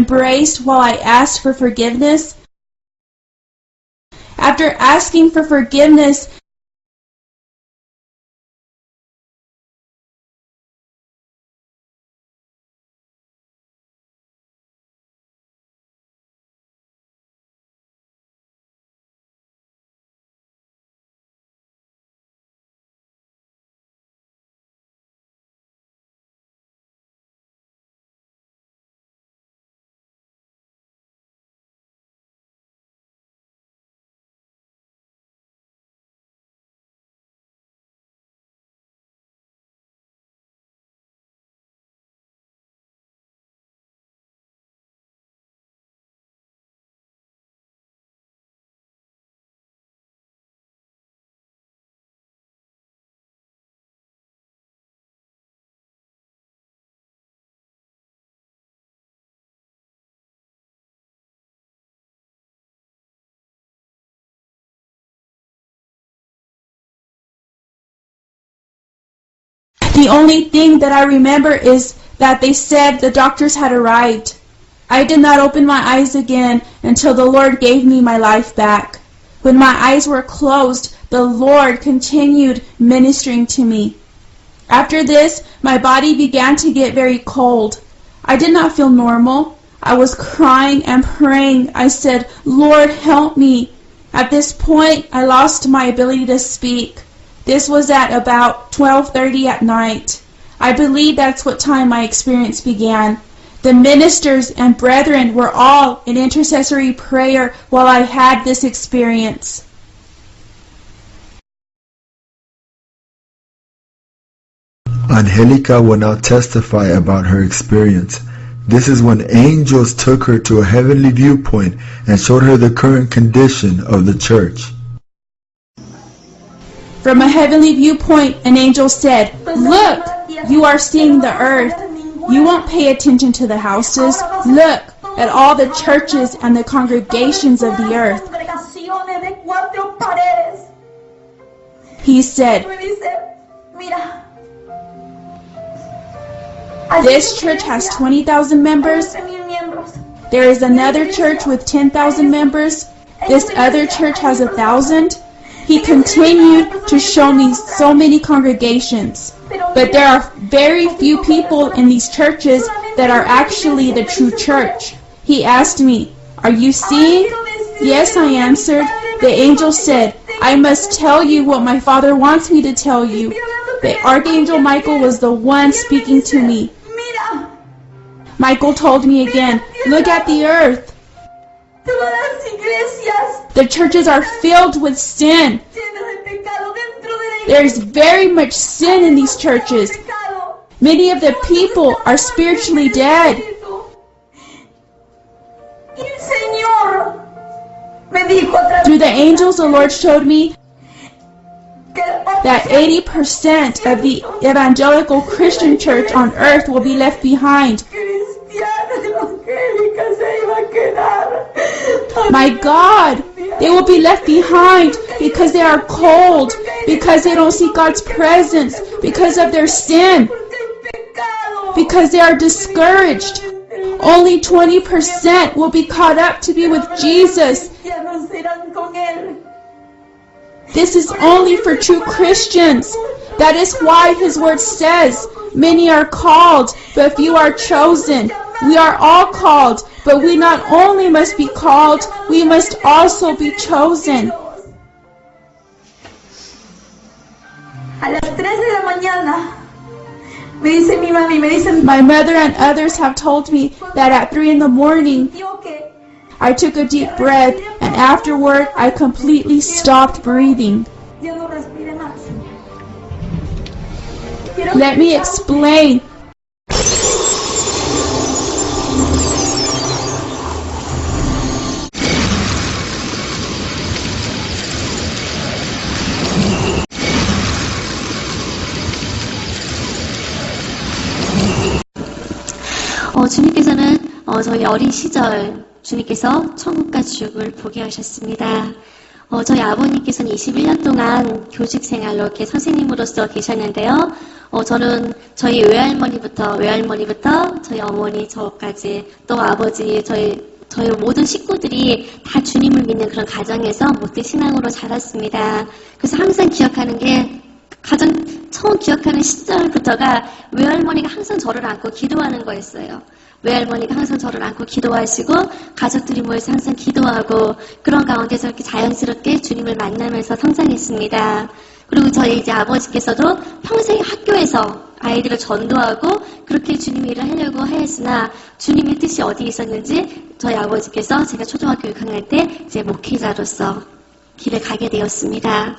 embraced while I asked for forgiveness? After asking for forgiveness, the only thing that I remember is that they said the doctors had arrived. I did not open my eyes again until the Lord gave me my life back. When my eyes were closed, the Lord continued ministering to me. After this, my body began to get very cold. I did not feel normal. I was crying and praying. I said, "Lord, help me." At this point, I lost my ability to speak. This was at about 12:30 at night. I believe that's what time my experience began. The ministers and brethren were all in intercessory prayer while I had this experience. Angelica will now testify about her experience. This is when angels took her to a heavenly viewpoint and showed her the current condition of the church. From a heavenly viewpoint, an angel said, "Look, you are seeing the earth. You won't pay attention to the houses. Look at all the churches and the congregations of the earth." He said, "This church has 20,000 members. There is another church with 10,000 members. This other church has 1,000. He continued to show me so many congregations, but there are very few people in these churches that are actually the true church. He asked me, "Are you seeing?" "Yes," I answered. The angel said, "I must tell you what my Father wants me to tell you." The Archangel Michael was the one speaking to me. Michael told me again, "Look at the earth. The churches are filled with sin. There is very much sin in these churches. Many of the people are spiritually dead." Through the angels, the Lord showed me that 80% of the evangelical Christian church on earth will be left behind. My God, they will be left behind because they are cold, because they don't see God's presence, because of their sin, because they are discouraged. Only 20% will be caught up to be with Jesus. This is only for true Christians. That is why His Word says, "Many are called, but few are chosen." We are all called, but we not only must be called, we must also be chosen. My mother and others have told me that at 3 in the morning, I took a deep breath, and afterward, I completely stopped breathing. Let me explain. 주님께서는 저희 어린 시절 주님께서 천국과 지옥을 보게 하셨습니다. 저희 아버님께서는 21년 동안 교직 생활로 이렇게 선생님으로서 계셨는데요. 저는 저희 외할머니부터 저희 어머니, 저까지 또 아버지, 저희 모든 식구들이 다 주님을 믿는 그런 가정에서 모태 신앙으로 자랐습니다. 그래서 항상 기억하는 게 가장 처음 기억하는 시절부터가 외할머니가 항상 저를 안고 기도하는 거였어요. 외할머니가 항상 저를 안고 기도하시고 가족들이 모여서 항상 기도하고 그런 가운데서 이렇게 자연스럽게 주님을 만나면서 성장했습니다. 그리고 저희 이제 아버지께서도 평생 학교에서 아이들을 전도하고 그렇게 주님의 일을 하려고 하였으나 주님의 뜻이 어디 있었는지 저희 아버지께서 제가 초등학교 6학년 때 이제 목회자로서 길을 가게 되었습니다.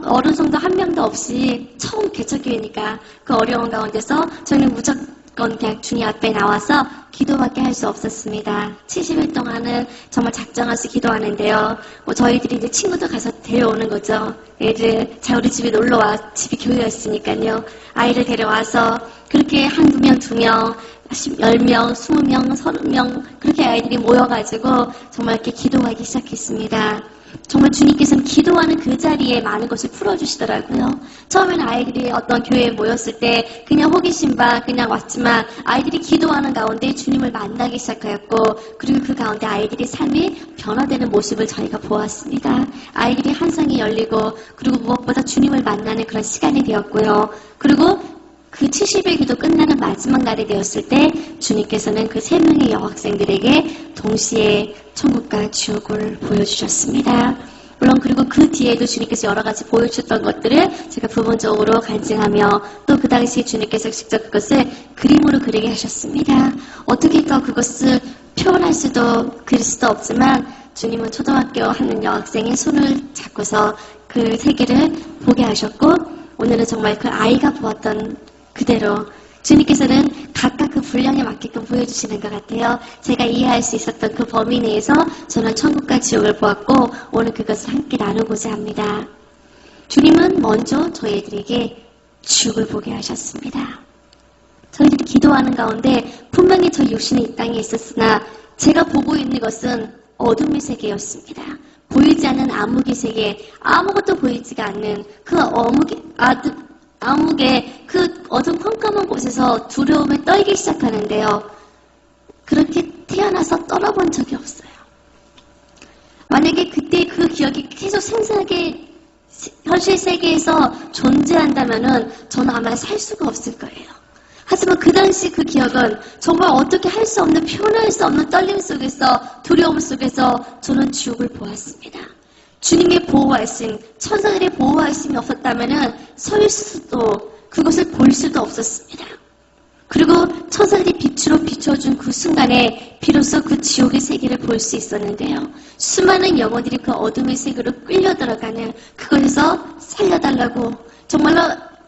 어른 성도 한 명도 없이 처음 개척교회니까 그 어려운 가운데서 저희는 무조건 그냥 주님 앞에 나와서 기도밖에 할 수 없었습니다. 70일 동안은 정말 작정하시 기도하는데요. 저희들이 이제 친구들 가서 데려오는 거죠. 애들 자 우리 집에 놀러와. 집이 교회였으니까요. 아이를 데려와서 그렇게 한두 명, 두 명, 10명, 20명, 30명 그렇게 아이들이 모여가지고 정말 이렇게 기도하기 시작했습니다. 정말 주님께서는 기도하는 그 자리에 많은 것을 풀어주시더라고요. 처음에는 아이들이 어떤 교회에 모였을 때 그냥 호기심 반 그냥 왔지만 아이들이 기도하는 가운데 주님을 만나기 시작하였고 그리고 그 가운데 아이들의 삶이 변화되는 모습을 저희가 보았습니다. 아이들이 환상이 열리고 그리고 무엇보다 주님을 만나는 그런 시간이 되었고요. 그리고 그 70일 기도 끝나는 마지막 날이 되었을 때 주님께서는 그 3명의 여학생들에게 동시에 천국과 지옥을 보여주셨습니다. 물론 그리고 그 뒤에도 주님께서 여러 가지 보여주셨던 것들을 제가 부분적으로 간증하며 또 그 당시에 주님께서 직접 그것을 그림으로 그리게 하셨습니다. 어떻게 더 그것을 표현할 수도 그릴 수도 없지만 주님은 초등학교 하는 여학생의 손을 잡고서 그 세계를 보게 하셨고 오늘은 정말 그 아이가 보았던 그대로 주님께서는 각각 그 분량에 맞게끔 보여주시는 것 같아요. 제가 이해할 수 있었던 그 범위 내에서 저는 천국과 지옥을 보았고 오늘 그것을 함께 나누고자 합니다. 주님은 먼저 저희들에게 지옥을 보게 하셨습니다. 저희들이 기도하는 가운데 분명히 저 육신이 이 땅에 있었으나 제가 보고 있는 것은 어둠의 세계였습니다. 보이지 않는 암흑의 세계, 아무것도 보이지가 않는 그 암흑의 그 어둠 컴컴한 곳에서 두려움에 떨기 시작하는데요. 그렇게 태어나서 떨어본 적이 없어요. 만약에 그때 그 기억이 계속 생생하게 현실 세계에서 존재한다면은 저는 아마 살 수가 없을 거예요. 하지만 그 당시 그 기억은 정말 어떻게 할 수 없는 표현할 수 없는 떨림 속에서 두려움 속에서 저는 지옥을 보았습니다. 주님의 보호하심, 천사들의 보호하심이 없었다면 설 수도 그것을 볼 수도 없었습니다. 그리고 천사들이 빛으로 비춰준 그 순간에 비로소 그 지옥의 세계를 볼 수 있었는데요. 수많은 영혼들이 그 어둠의 세계로 끌려 들어가는 그것에서 살려달라고 정말로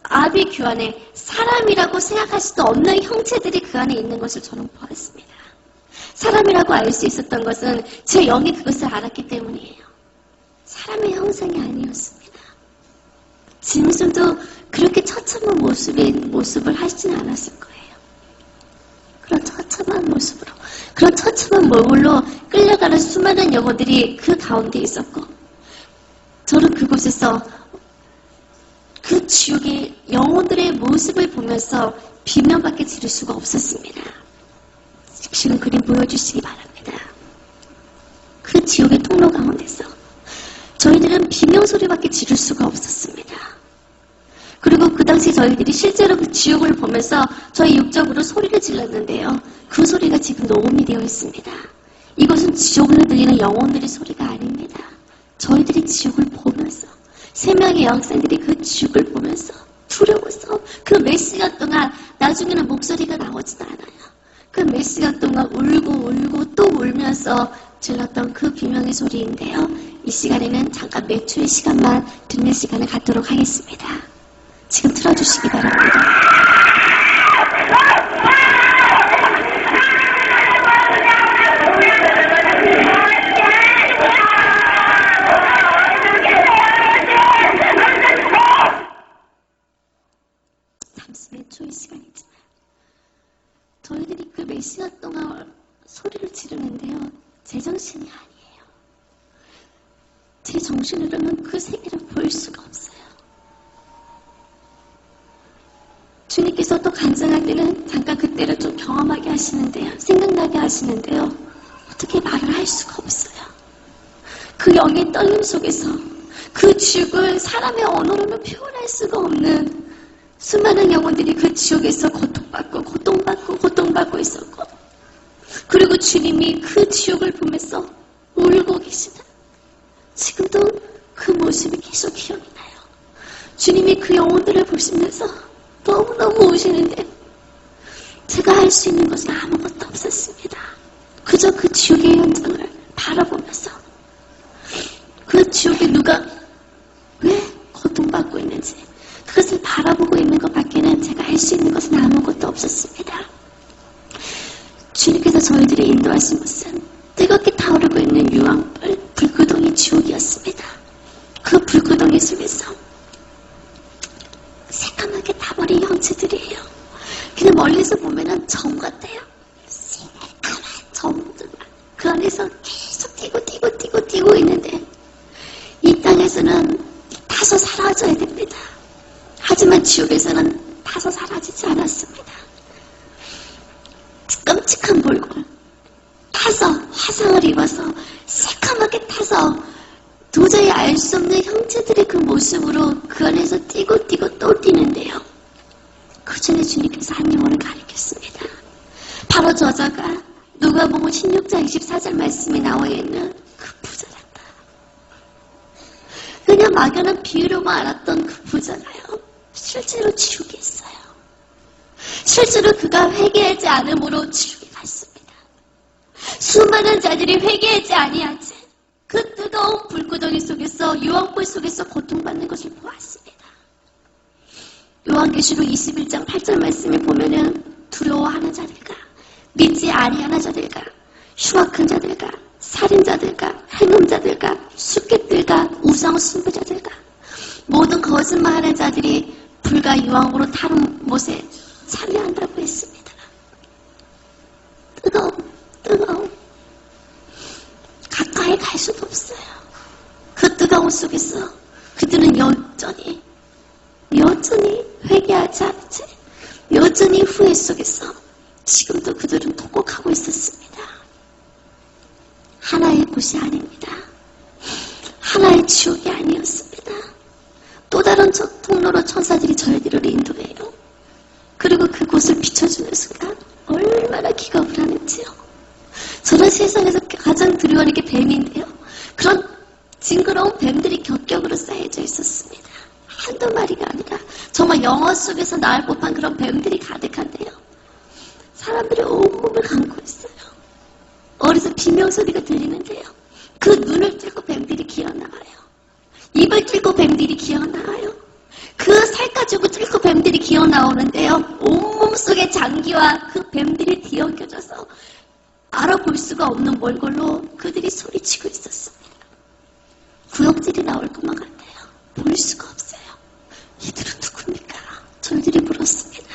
아비 그 안에 사람이라고 생각할 수도 없는 형체들이 그 안에 있는 것을 저는 보았습니다. 사람이라고 알 수 있었던 것은 제 영이 그것을 알았기 때문이에요. 사람의 형상이 아니었습니다. 짐승도 그렇게 처참한 모습을 하시진 않았을 거예요. 그런 처참한 모습으로, 그런 처참한 몸으로 끌려가는 수많은 영혼들이 그 가운데 있었고, 저는 그곳에서 그 지옥의 영혼들의 모습을 보면서 비명밖에 지를 수가 없었습니다. 지금 그림 보여주시기 바랍니다. 그 지옥의 통로 가운데서 저희들은 비명소리밖에 지를 수가 없었습니다. 그리고 그 당시 저희들이 실제로 그 지옥을 보면서 저희 육적으로 소리를 질렀는데요. 그 소리가 지금 녹음이 되어 있습니다. 이것은 지옥에서 들리는 영혼들의 소리가 아닙니다. 저희들이 지옥을 보면서 3명의 여학생들이 그 지옥을 보면서 두려워서 그 몇 시간 동안 나중에는 목소리가 나오진 않아요. 그 몇 시간 동안 울고 또 울면서 질렀던 그 비명의 소리인데요. 이 시간에는 잠깐 몇 초의 시간만 듣는 시간을 갖도록 하겠습니다. 지금 틀어주시기 바랍니다. 몇 초의 시간이지만 저희들이 그 몇 시간 동안 소리를 지르는데요. 제정신이 아니에요. 제 정신으로는 그 세계를 볼 수가 없어요. 주님께서 또 간증할 때는 잠깐 그때를 좀 경험하게 하시는데요. 생각나게 하시는데요. 어떻게 말을 할 수가 없어요. 그 영의 떨림 속에서 그 지옥을 사람의 언어로는 표현할 수가 없는 수많은 영혼들이 그 지옥에서 고통받고 있었고, 그리고 주님이 그 지옥을 보면서 울고 계시다. 지금도 그 모습이 계속 기억이 나요. 주님이 그 영혼들을 보시면서 너무너무 우시는데 제가 할 수 있는 것은 아무것도 없었습니다. 그저 그 지옥의 현장을 바라보면서 그 지옥에 누가 왜 고통받고 있는지 그것을 바라보고 있는 것밖에는 제가 할 수 있는 것은 아무것도 없었습니다. 주님께서 저희들이 인도하신 것은 뜨겁게 타오르고 있는 유황불, 불구덩이 지옥이었습니다. 그 불구덩이 속에서 새까맣게 타버린 형체들이에요. 그냥 멀리서 보면은 점 같아요. 새까만 점들만 그 안에서 계속 뛰고 있는데 이 땅에서는 타서 사라져야 됩니다. 하지만 지옥에서는 타서 사라지지 않았습니다. 끔찍한 몰골, 타서 화상을 입어서 새까맣게 타서 도저히 알 수 없는 형체들의 그 모습으로 그 안에서 뛰고 또 뛰는데요. 그 전에 주님께서 한 영혼을 가리켰습니다. 바로 저자가 누가복음 16장 24절 말씀에 나와 있는 그 부자랍니다. 그냥 막연한 비유로만 알았던 그 부자가요, 실제로 지옥에 있어요. 실제로 그가 회개하지 않음으로 지옥에 갔습니다. 수많은 자들이 회개하지 아니하지 그 뜨거운 불구덩이 속에서 유황불 속에서 고통받는 것을 보았습니다. 요한계시록 21장 8절 말씀에 보면은 두려워하는 자들과 믿지 아니하는 자들과 흉악한 자들과 살인자들과 행음자들과 숙객들과 우상 숭배자들과 모든 거짓말하는 자들이 불과 유황으로 타는 못에 참여한다고 했습니다. 뜨거움. 가까이 갈 수도 없어요. 그 뜨거움 속에서 그들은 여전히 회개하지 않지, 여전히 후회 속에서 지금도 그들은 통곡하고 있었습니다. 하나의 곳이 아닙니다. 하나의 지옥이 아니었습니다. 또 다른 통로로 천사들이 저희들을 인도해요. 그리고 그곳을 비춰주는 순간 얼마나 기겁을 하는지요. 저는 세상에서 가장 두려워하는 게 뱀인데요. 그런 징그러운 뱀들이 겹겹으로 쌓여져 있었습니다. 한두 마리가 아니라 정말 영화 속에서 나올 법한 그런 뱀들이 가득한데요. 사람들이 온몸을 감고 있어요. 어디서 비명소리가 들리는데요. 그 눈을 뚫고 뱀들이 기어나와요. 입을 뚫고 뱀들이 기어나와요. 그 살 가지고 뚫고 뱀들이 기어나오는데요. 온몸 속에 장기와 그 뱀들이 뒤엉겨져서 알아볼 수가 없는 몰골로 그들이 소리치고 있었습니다. 구역질이 나올 것만 같아요. 볼 수가 없어요. 이들은 누굽니까? 저희들이 물었습니다.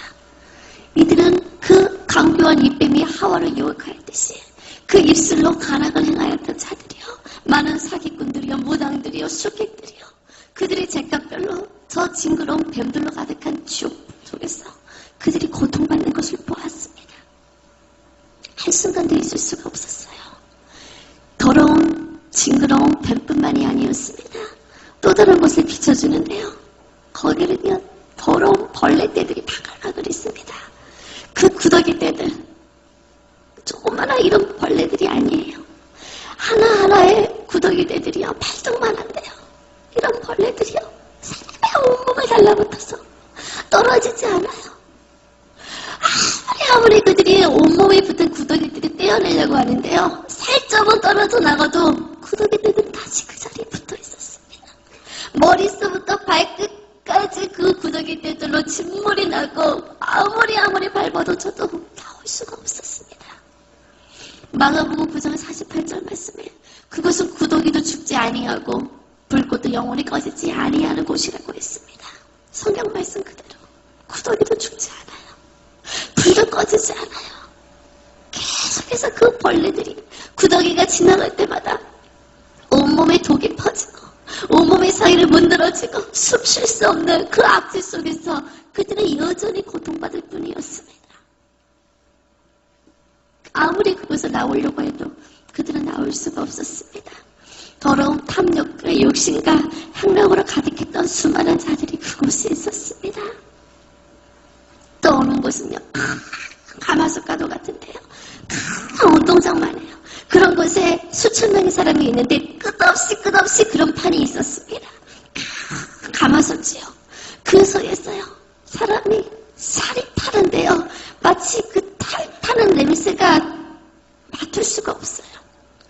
이들은 그 강교한 입뱀이 하와를 유혹하였듯이 그 입술로 간악을 행하였던 자들이요, 많은 사기꾼들이요, 무당들이요, 숙객들이요, 그들의 죗값별로 저 징그러운 뱀들로 가득한 지옥 속에서 그들이 고통받는 것을 보았습니다. 한순간도 있을 수가 없었어요. 더러운 징그러운 뱀뿐만이 아니었습니다. 또 다른 곳을 비춰주는데요. 거기는요, 더러운 벌레떼들이 바글바글 있습니다. 그 구더기 떼들, 조그마한 이런 벌레들이 아니에요. 하나하나의 구더기 떼들이요, 발등만한데요. 이런 벌레들이요, 사람의 온몸을 달라붙어서 떨어지지 않아요. 아무리 그들이 온몸에 붙은 구더기들이 떼어내려고 하는데요, 살점은 떨어져 나가도 구더기들은 다시 그 자리에 붙어 있었습니다. 머릿속부터 발끝까지 그 구더기들로 진물이 나고 아무리 밟아도 저도 나올 수가 없었습니다. 마가복음 9장 48절 말씀에 그것은 구더기도 죽지 아니하고 불꽃도 영원히 꺼지지 아니하는 곳이라고 했습니다. 성경 말씀 그대로 구더기도 죽지 않아요. 불도 꺼지지 않아요. 계속해서 그 벌레들이 구더기가 지나갈 때마다 온몸 온몸에 독이 퍼지고 온몸의 사이를 문드러지고 숨 쉴 수 없는 그 악취 속에서 그들은 여전히 고통받을 뿐이었습니다. 아무리 그곳을 나오려고 해도 그들은 나올 수가 없었습니다. 더러운 탐욕과 욕심과 향락으로 가득했던 수많은 자들이 그곳에 있었습니다. 또 어느 곳은요, 가마솥가도 같은데요. 큰 운동장만 해요. 그런 곳에 수천 명의 사람이 있는데 끝없이 그런 판이 있었습니다. 가마솥이요. 그 속에서요, 사람이 살이 타는데요. 마치 그 타는 냄새가 맡을 수가 없어요.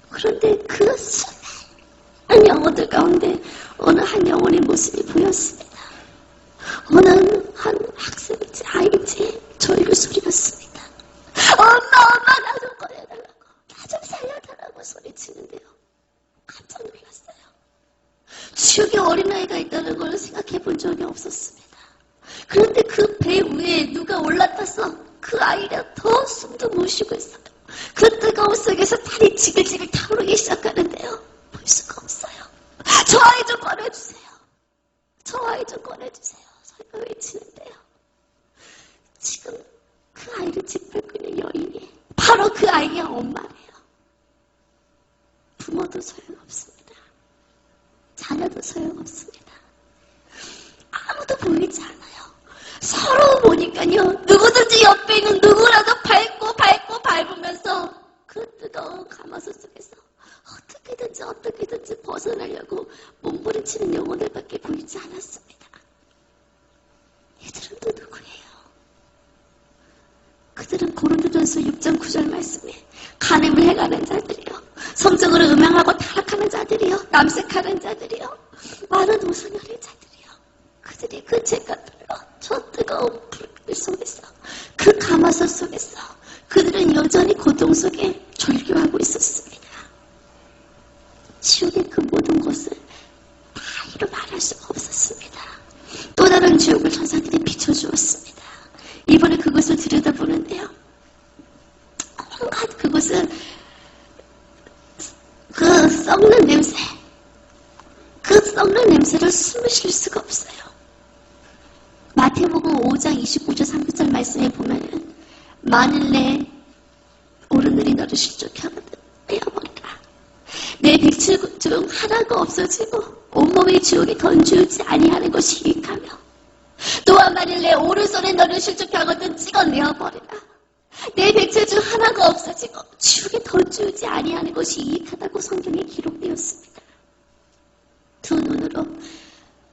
그런데 그 수많은 영혼들 가운데 어느 한 영혼의 모습이 보였습니다. 어느 한 학생인지 아이인지 절규 소리였습니다. 엄마 나 좀 꺼내달라고, 나 좀 살려달라고 소리치는데요. 깜짝 놀랐어요. 지옥에 어린아이가 있다는 걸 생각해 본 적이 없었습니다. 그런데 그 배 위에 누가 올라타서 그 아이가 더 숨도 못 쉬고 있어요. 그 뜨거운 속에서 탈이 지글지글 타오르기 시작하는데요. 볼 수가 없어요. 저 아이 좀 꺼내주세요. 저 아이 좀 꺼내주세요. 저희가 외치는데요. 지금 그 아이를 짓밟고 있는 여인이 바로 그 아이의 엄마래요. 부모도 소용없습니다. 자녀도 소용없습니다. 아무도 보이지 않아요. 서로 보니까요, 누구든지 옆에 있는 누구라도 밟으면서 그 뜨거운 가마솥 속에서 어떻게든지 벗어나려고 몸부림치는 영혼들밖에 보이지 않았습니다. 이들은 또 누구예요? 그들은 고린도전서 6장 9절 말씀에 간음을 해가는 자들이요, 성적으로 음행하고 타락하는 자들이요, 남색하는 자들이요, 많은 우상하는 자들이요. 그들이 그 죄값들로 저 뜨거운 불길 속에서, 그 가마솥 속에서 그들은 여전히 고통 속에 절규하고 있었습니다. 지옥의 그 모든 것을 다 이루 말할 수가 없었습니다. 또 다른 지옥을 천사들이 비춰주었습니다. 이번에 그것을 들여다보는데요, 온갖 그것은 그 썩는 냄새, 그 썩는 냄새를 숨을 쉴 수가 없어요. 마태복음 5장 29절 30절 말씀에 보면은 만일 내 오르늘이 너를 실족해 하거든 빼어버리라. 내 백칠 중 하나가 없어지고 온몸의 지옥에 던지우지 아니하는 것이 유익하며, 또한 만일 내 오른손에 너를 실족해 하거든 찍어내어버리라. 내 백칠 중 하나가 없어지고 지옥에 던지우지 아니하는 것이 유익하다고 성경에 기록되었습니다. 두 눈으로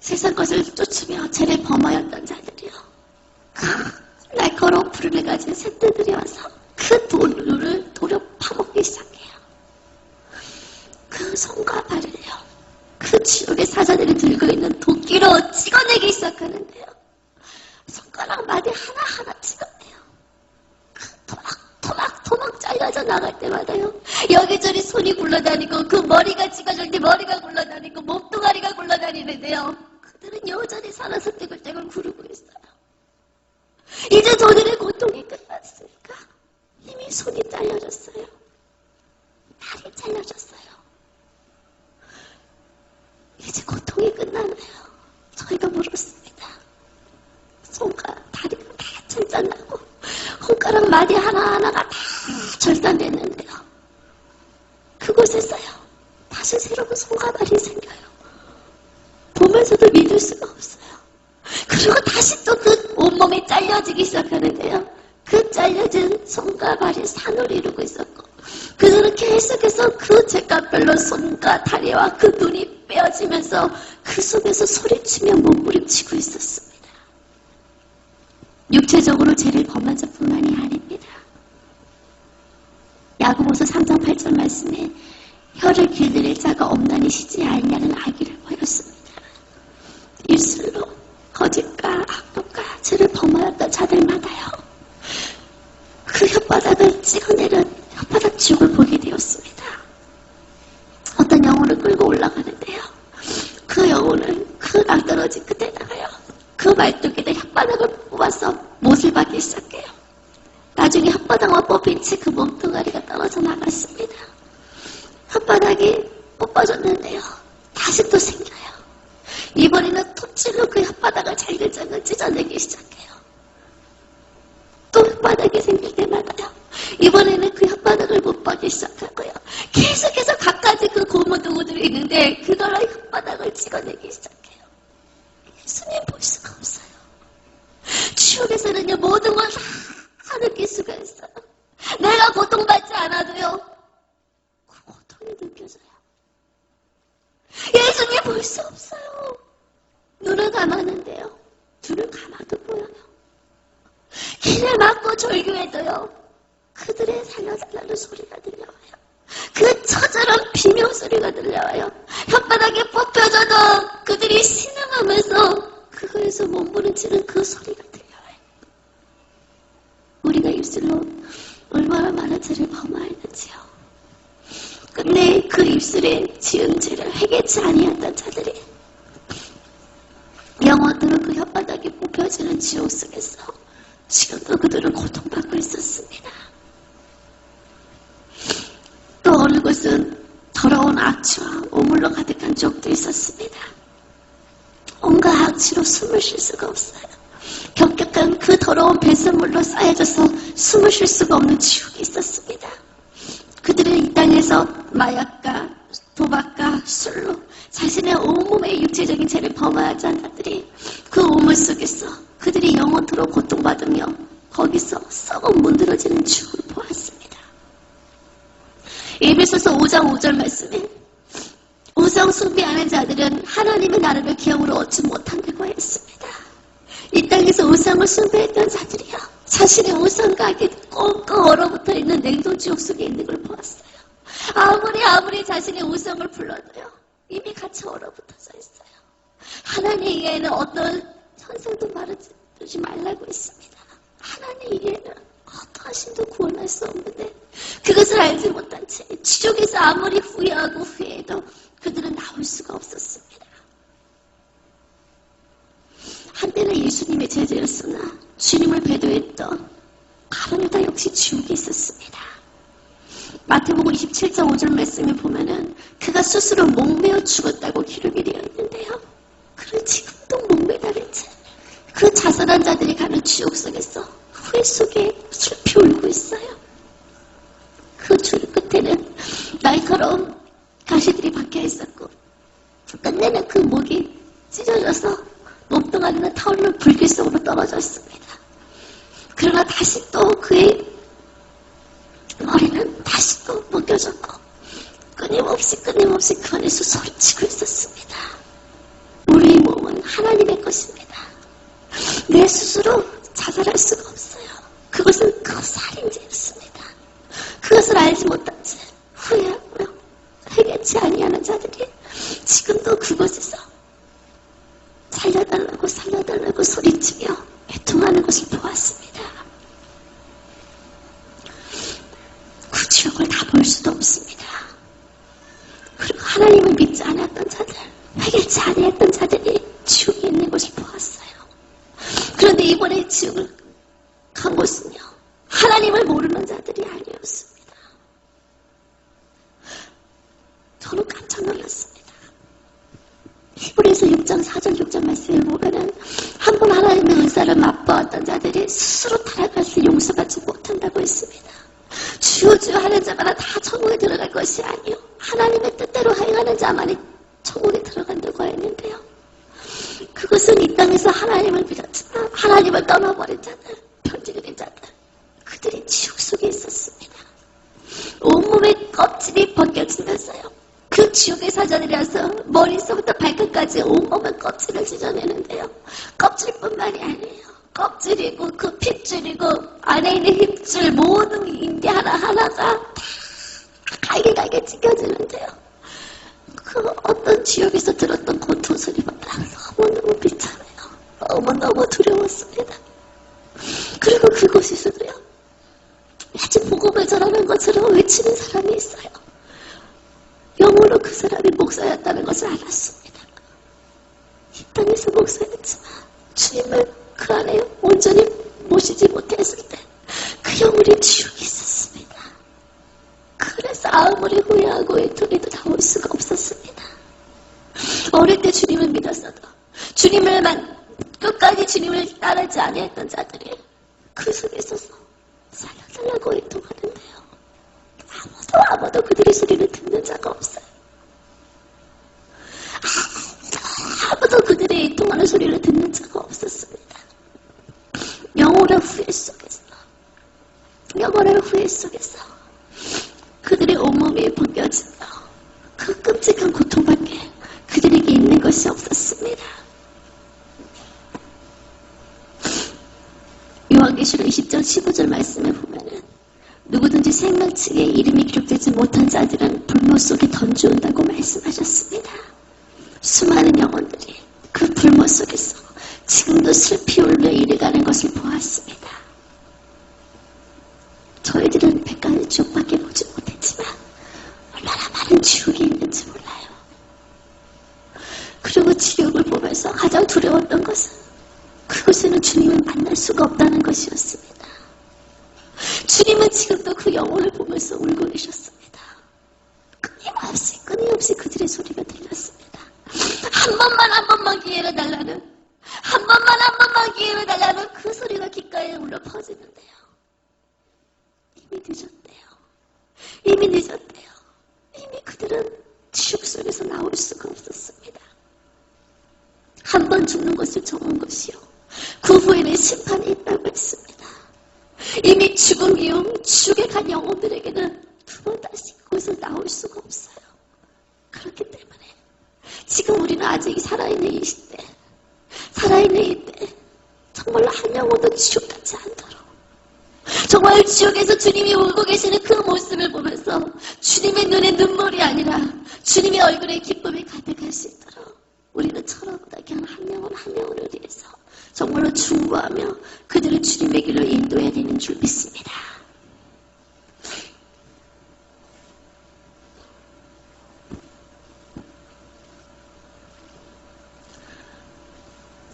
세상 것을 쫓으며 죄를 범하였던 자들이요, 날카로운 불을 가진 새떼들이 와서 그 돌을 도려 파먹기 시작해요. 그 손과 발을요, 그 지옥의 사자들이 들고 있는 도끼로 찍어내기 시작하는데요, 손가락 마디 하나하나 찍어내요. 그 토막 잘려져 나갈 때마다요, 여기저기 손이 굴러다니고 그 머리가 찍어질 때 머리가 굴러다니고 몸뚱아리가 굴러다니는데요, 그들은 여전히 살아서 떼굴떼굴 구르고 있어요. 이제 저들의 고통이 끝났으니까 이미 손이 잘려졌어요. 다리 잘려졌어요. 이제 고통이 끝나나요? 저희가 물었습니다. 손과 다리가 다 절단나고 손가락 마디 하나하나가 다 절단됐는데요, 그곳에서요 다시 새로운 손과 발이 생겨요. 보면서도 믿을 수가 없어요. 그리고 다시 또 그 온몸이 잘려지기 시작하는데요, 그 잘려진 손과 발이 산을 이루고 있었고, 그들은 계속해서 그 죄값별로 손과 다리와 그 눈이 빼어지면서 그 속에서 소리치며 몸부림치고 있었습니다. 육체적으로 죄를 범한 자뿐만이 아닙니다. 야고보서 3장 8절 말씀에 혀를 길들일 자가 없나니 쉬지 아니냐는 아기를 보였습니다. 입술로 거짓과 악독과 죄를 범하였던 자들마다요, 그 혓바닥을 찍어내는 혓바닥 지옥을 보게 되었습니다. 어떤 영혼을 끌고 올라가는데요, 그 영혼은 그 낭떠러지 끝에다가요, 그 말뚝에다 혓바닥을 뽑아서 못을 박기 시작해요. 나중에 혓바닥만 뽑힌 채 그 몸뚱아리가 떨어져 나갔습니다. 혓바닥이 뽑아줬는데요. 다시 또 생겨요. 이번에는 톱질로 그 혓바닥을 잘글잘글 찢어내기 시작해요. 또 혓바닥이 생길 때마다요. 이번에는 그 혓바닥을 못 박기 시작하고요. 계속해서 갖가지 그 고무도구들이 있는데 그걸로 혓바닥을 찍어내기 시작해요. 예수님 볼 수가 없어요. 지옥에서는요, 모든 걸 다 느낄 수가 있어요. 내가 고통받지 않아도요, 그 고통이 느껴져요. 예수님 볼 수 없어요. 눈을 감았는데요, 눈을 감아도 보여요. 길을 막고 절규해도요, 그들의 살려달라는 소리가 들려와요. 그 처절한 비명 소리가 들려와요. 혓바닥에 뽑혀져도 그들이 신음하면서 그거에서 몸부림치는 그 소리가 들려와요. 우리가 입술로 얼마나 많은 죄를 범하였는지요. 근데 그 입술에 지은 죄를 회개치 아니했던 자들이 영원토록 그 혓바닥에 뽑혀지는 지옥 속에서 지금도 그들은 고통받고 있었습니다. 또 어느 곳은 더러운 악취와 오물로 가득한 지옥도 있었습니다. 온갖 악취로 숨을 쉴 수가 없어요. 격격한 그 더러운 배설물로 쌓여져서 숨을 쉴 수가 없는 지옥이 있었습니다. 그들은 이 땅에서 마약과 도박과 술로 자신의 온몸의 육체적인 죄를 범하지 않은 자들이 그 오물 속에서 그들이 영원토록 고통받으며 거기서 썩어 문드러지는 지옥을 보았습니다. 에베소서 5장 5절 말씀에 우상 숭배하는 자들은 하나님의 나라를 기업으로 얻지 못한다고 했습니다. 이 땅에서 우상을 숭배했던 자들이요, 자신의 우상 가게 꽁꽁 얼어붙어 있는 냉동지옥 속에 있는 걸 보았어요. 아무리 자신의 우상을 불러도요, 이미 같이 얼어붙어져 있어요. 하나님 이외에는 어떤 선생도 말하지 말라고 했습니다. 하나님 이외에는 어떠한 신도 구원할 수 없는데 그것을 알지 못한 채 지옥에서 아무리 후회하고 후회해도 그들은 나올 수가 없었습니다. 한때는 예수님의 제자였으나 주님을 배도했던 바로유다 역시 지옥에 있었습니다. 마태복음 27장 5절 말씀에 보면은 그가 스스로 목매어 죽었다고 기록이 되어 있는데요. 그를 지금도 목매달린 채 그 자살한 자들이 가는 지옥 속에서 후회 속에 슬피 울고 있어요. 그 줄 끝에는 날카로운 가시들이 박혀 있었고 끝내는 그 목이 찢어져서 몸뚱아리는 타올르는 불길 속으로 떨어져 있습니다. 그러나 다시 또 그의 머리는 다시 또 묶여졌고 끊임없이 그 안에서 소리치고 있었습니다. 우리의 몸은 하나님의 것입니다. 내 스스로 자살할 수가 없어요. 그것은 그 살인죄였습니다. 그것을 알지 못한 채 후회하고요, 회개치 아니하는 자들이 지금도 그곳에서 살려달라고 소리치며 애통하는 것을 보았습니다. 그 지옥을 다 볼 수도 없습니다. 그리고 하나님을 믿지 않았던 자들, 회개치 아니했던 자들이 지옥에 있는 것을 보았어요. 그런데 이번에 지옥을 간 곳은요, 하나님을 모르는 자들이 아니었습니다. 저는 깜짝 놀랐습니다. 히브리서 6장 4절 6절 말씀을 보면은 한 번 하나님의 은사를 맛보았던 자들이 스스로 타락할수 용서받지 못한다고 했습니다. 주여 주여 하는 자마다 다 천국에 들어갈 것이 아니요 하나님의 뜻대로 행하는 자만이 천국에 들어간다고 했는데요. 그것은 이 땅에서 하나님을 믿었지만 하나님을 떠나버린 자들, 편지들인 자들, 그들이 지옥 속에 있었습니다. 온몸의 껍질이 벗겨지면서요, 그 지옥의 사자들이라서 머리서부터 발끝까지 온몸의 껍질을 찢어내는데요, 껍질뿐만이 아니에요. 껍질이고 그 핏줄이고 안에 있는 힘줄 모든 인대 하나하나가 다 갈게 찢겨지는데요, 그 어떤 지옥에서 들었던 고통 소리보다 너무너무 비참해요. 너무너무 두려웠습니다. 그리고 그곳에서도요, 마치 복음을 전하는 것처럼 외치는 사람이 있어요. 영으로 그 사람이 목사였다는 것을 알았습니다. 이 땅에서 목사였지만 주님을 그 안에 온전히 모시지 못했을 때 그 영혼이 지옥에 있었습니다. 그래서 아무리 후회하고 애통해도 나올 수가 없었습니다. 어릴 때 주님을 믿었어도 끝까지 주님을 따르지 아니했던 자들이 그 속에 있어서 살려달라고 애통하는데요. 아무도 그들의 소리를 듣는 자가 없어요. 아무도 그들의 애통하는 소리를 듣는 자가 없었습니다. 영원한 후회 속에서 그들의 온몸이 벗겨지며 그 끔찍한 고통밖에 그들에게 있는 것이 없었습니다. 요한계시록 20장 15절 말씀에 보면은 누구든지 생명책에 이름이 기록되지 못한 자들은 불못 속에 던져온다고 말씀하셨습니다. 수많은 영혼들이 그 불못 속에서 지금도 슬피 울며 이래가는 것을 보았습니다. 저희들은 백간의 지옥밖에 보지 못했지만 얼마나 많은 지옥이 있는지 몰라요. 그리고 지옥을 보면서 가장 두려웠던 것은 그곳에는 주님을 만날 수가 없다는 것이었습니다. 주님은 지금도 그 영혼을 보면서 울고 계셨습니다. 끊임없이 그들의 소리가 들렸습니다. 한 번만 기회를 달라는, 한 번만 기회를 달라는 그 소리가 귓가에 울려 퍼지는데요. 이미 늦었대요. 이미 그들은 지옥 속에서 나올 수가 없었습니다. 한 번 죽는 것을 정한 것이요, 그 후에는 심판이 있다고 했습니다. 이미 죽은 이후 지옥에 간 영혼들에게는 두 번 다시 그곳을 나올 수가 없어요. 그렇기 때문에 지금 우리는 아직 살아있는 이 시대, 살아있는 이때 정말로 한 영혼도 지옥 같지 않도록, 정말 지옥에서 주님이 울고 계시는 그 모습을 보면서 주님의 눈에 눈물이 아니라 주님의 얼굴에 기쁨이 가득할 수 있도록 우리는 철없다게 한 영혼을 위해서 정말로 중보하며 그들을 주님의 길로 인도해야 되는 줄 믿습니다.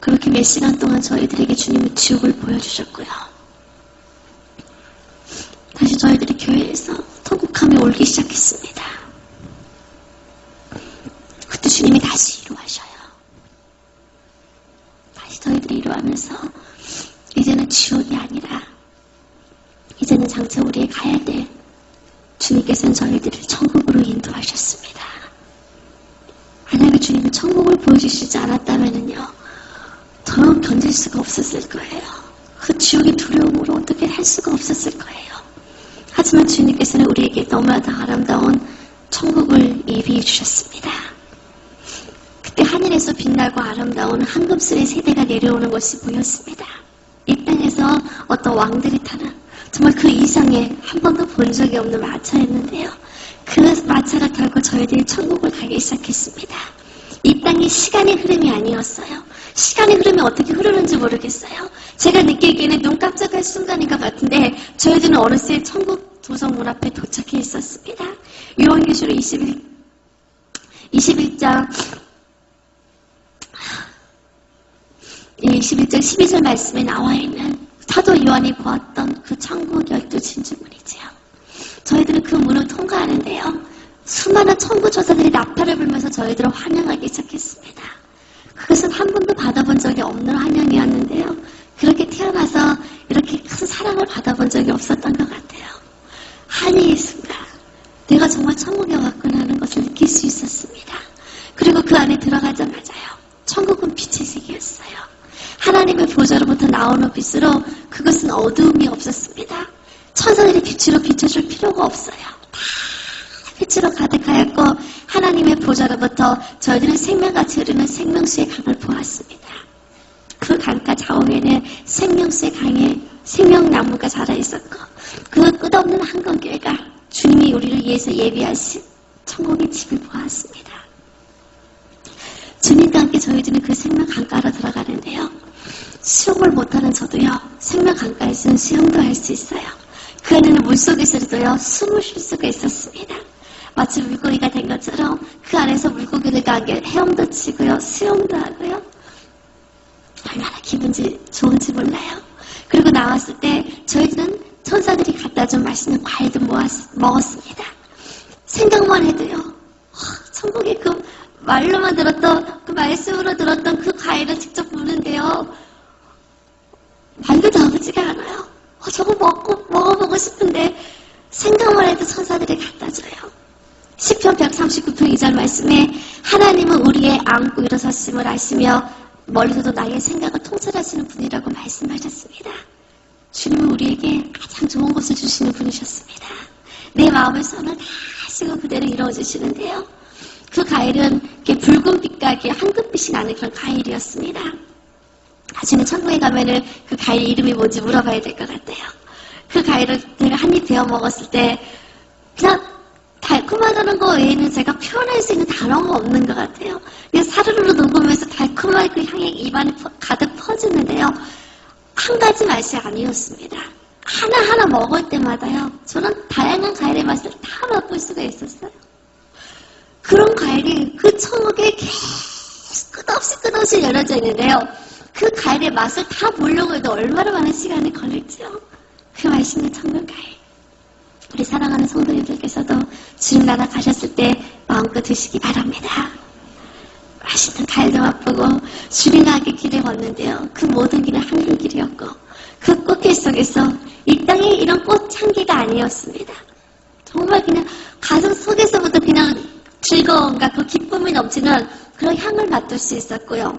그렇게 몇 시간 동안 저희들에게 주님의 지옥을 보여주셨고요. 다시 저희들이 교회에서 통곡하며 울기 시작했습니다. 그때 주님이 다시 이루하셔요. 다시 저희들이 이루하면서 이제는 지옥이 아니라 이제는 장차 우리의 가야 될, 주님께서는 저희들을 천국으로 인도하셨습니다. 만약에 주님이 천국을 보여주시지 않았다면요, 더욱 견딜 수가 없었을 거예요. 그 지옥의 두려움으로 어떻게 할 수가 없었을 거예요. 하지만 주님께서는 우리에게 너무나도 아름다운 천국을 예비해 주셨습니다. 그때 하늘에서 빛나고 아름다운 황금술의 세대가 내려오는 것이 보였습니다. 이 땅에서 어떤 왕들이 타는 정말 그 이상의 한 번도 본 적이 없는 마차였는데요. 그 마차를 타고 저희들이 천국을 가기 시작했습니다. 이 땅이 시간의 흐름이 아니었어요. 시간의 흐름이 어떻게 흐르는지 모르겠어요. 제가 느끼기에는 눈 깜짝할 순간인 것 같은데 저희들은 어느새 천국 도성문 앞에 도착해 있었습니다. 요한계시록 21장 12절 말씀에 나와 있는 사도 요한이 보았던 그 천국 12진주문이지요. 저희들은 그 문을 통과하는데요, 수많은 천국 조사들이 나팔을 불면서 저희들을 환영하기 시작했습니다. 그것은 한 번도 받아본 적이 없는 환영이었는데요, 그렇게 태어나서 이렇게 큰 사랑을 받아본 적이 없었던 것 같아요. 환희의 순간, 내가 정말 천국에 왔구나 하는 것을 느낄 수 있었습니다. 그리고 그 안에 들어가자마자요, 천국은 빛의 세계였어요. 하나님의 보좌로부터 나오는 빛으로 그것은 어두움이 없었습니다. 천사들이 빛으로 비춰줄 필요가 없어요. 다 빛으로 가득하였고 하나님의 보좌로부터 저희들은 생명같이 흐르는 생명수의 강을 보았습니다. 그 강가 좌우에는 생명수의 강에 생명나무가 자라있었고 그 끝없는 한강길과 주님이 우리를 위해서 예비하신 천국의 집을 보았습니다. 주님과 함께 저희들은 그 생명 강가로 들어가는데요, 수영을 못하는 저도요, 생명 강가에서는 수영도 할 수 있어요. 그 안에는 물속에서도요, 숨을 쉴 수가 있었습니다. 마치 물고기가 된 것처럼 그 안에서 물고기들과 함께 헤엄도 치고요, 수영도 하고요, 얼마나 기분이 좋은지 몰라요. 그리고 나왔을 때 저희들은 천사들이 갖다 준 맛있는 과일도 먹었습니다. 생각만 해도요. 천국에 그 말로만 들었던, 그 말씀으로 들었던 그 과일을 직접 보는데요. 말도 나오지가 않아요. 저거 먹어보고 싶은데 생각만 해도 천사들이 갖다 줘요. 시편 139편 2절 말씀에 하나님은 우리의 안고 일어섰음을 아시며 멀리서도 나의 생각을 통찰하시는 분이라고 말씀하셨습니다. 주님은 우리에게 가장 좋은 것을 주시는 분이셨습니다. 내 마음의 선을 다 하시고 그대로 이루어주시는데요. 그 과일은 이렇게 붉은 빛과 이렇게 황금빛이 나는 그런 과일이었습니다. 나중에 천국에 가면은 그 과일 이름이 뭔지 물어봐야 될 것 같아요. 그 과일을 제가 한 입 베어 먹었을 때 그냥 달콤하다는 거 외에는 제가 표현할 수 있는 단어가 없는 것 같아요. 그냥 사르르 녹으면서 달콤한 그 향이 입안에 가득 퍼지는데요. 한 가지 맛이 아니었습니다. 하나하나 먹을 때마다요. 저는 다양한 과일의 맛을 다 맛볼 수가 있었어요. 그런 과일이 그 천국에 계속 끝없이 열려져 있는데요. 그 과일의 맛을 다 보려고 해도 얼마나 많은 시간이 걸릴지요. 그 맛있는 천국 과일. 우리 사랑하는 성도님들께서도 주님 나라 가셨을 때 마음껏 드시기 바랍니다. 맛있는 과일도 맛보고 주님과 함께 길을 걷는데요. 그 모든 길은 한글 길이었고 그 꽃길 속에서 이 땅에 이런 꽃향기가 아니었습니다. 정말 그냥 가슴 속에서부터 그냥 즐거움과 그 기쁨이 넘치는 그런 향을 맡을 수 있었고요.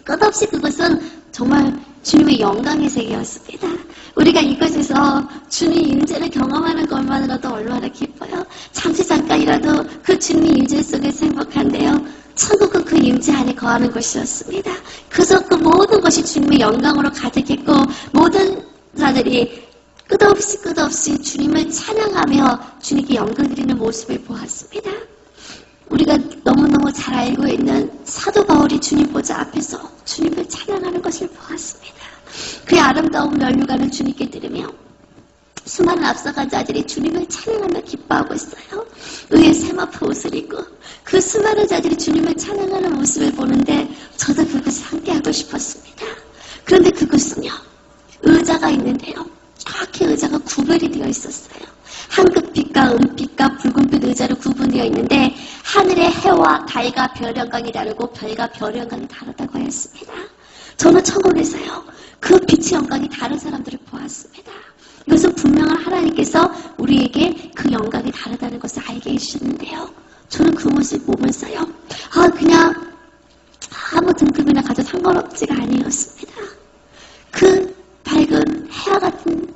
끝없이 그것은 정말 주님의 영광의 세계였습니다. 우리가 이곳에서 주님 임재를 경험하는 것만으로도 얼마나 기뻐요. 잠깐이라도 그 주님의 임재 속에서 행복한데요. 천국은 그 임재 안에 거하는 곳이었습니다. 그래서 그 모든 것이 주님의 영광으로 가득했고 모든 자들이 끝없이 주님을 찬양하며 주님께 영광 드리는 모습을 보았습니다. 우리가 너무너무 잘 알고 있는 사도 바울이 주님 보좌 앞에서 주님을 찬양하는 것을 보았습니다. 그의 아름다운 면류관을 주님께 들으며 수많은 앞서간 자들이 주님을 찬양하며 기뻐하고 있어요. 의의 세마포 옷을 입고 그 수많은 자들이 주님을 찬양하는 모습을 보는데 저도 그것을 함께하고 싶었습니다. 그런데 그것은요. 의자가 있는데요. 정확히 의자가 구별이 되어 있었어요. 황금빛과 은빛과 붉은빛 의자로 구분되어 있는데 하늘의 해와 달과 별 영광이 다르고 별과 별 영광이 다르다고 하였습니다. 저는 천국에서요. 그 빛의 영광이 다른 사람들을 보았습니다. 이것은 분명한 하나님께서 우리에게 그 영광이 다르다는 것을 알게 해주셨는데요. 저는 그 모습을 보면서요. 그냥 아무 등급이나 가도 상관없지가 아니었습니다. 그 밝은 해와 같은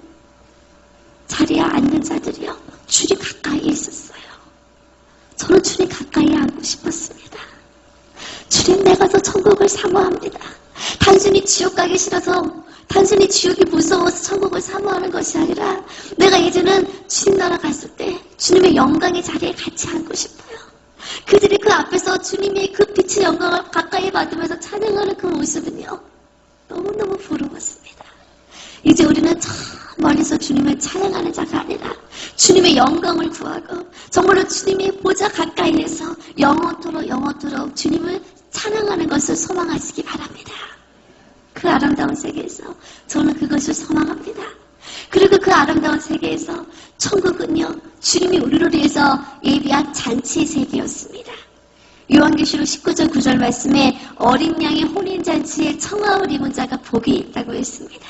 자리에 앉는 자들이요. 주님 가까이에 있었어요. 저는 주님 가까이에 앉고 싶었습니다. 주님 내가 더 천국을 사모합니다. 단순히 지옥 가기 싫어서 단순히 지옥이 무서워서 천국을 사모하는 것이 아니라 내가 이제는 주님 나라 갔을 때 주님의 영광의 자리에 같이 앉고 싶어요. 그들이 그 앞에서 주님의 그 빛의 영광을 가까이 받으면서 찬양하는 그 모습은요. 너무너무 부러웠습니다. 이제 우리는 저 멀리서 주님을 찬양하는 자가 아니라 주님의 영광을 구하고 정말로 주님의 보좌 가까이에서 영원토록 주님을 찬양하는 것을 소망하시기 바랍니다. 그 아름다운 세계에서 저는 그것을 소망합니다. 그리고 그 아름다운 세계에서 천국은요. 주님이 우리를 위해서 예비한 잔치의 세계였습니다. 요한계시록 19절 9절 말씀에 어린 양의 혼인잔치에 청아를 입은 자가 복이 있다고 했습니다.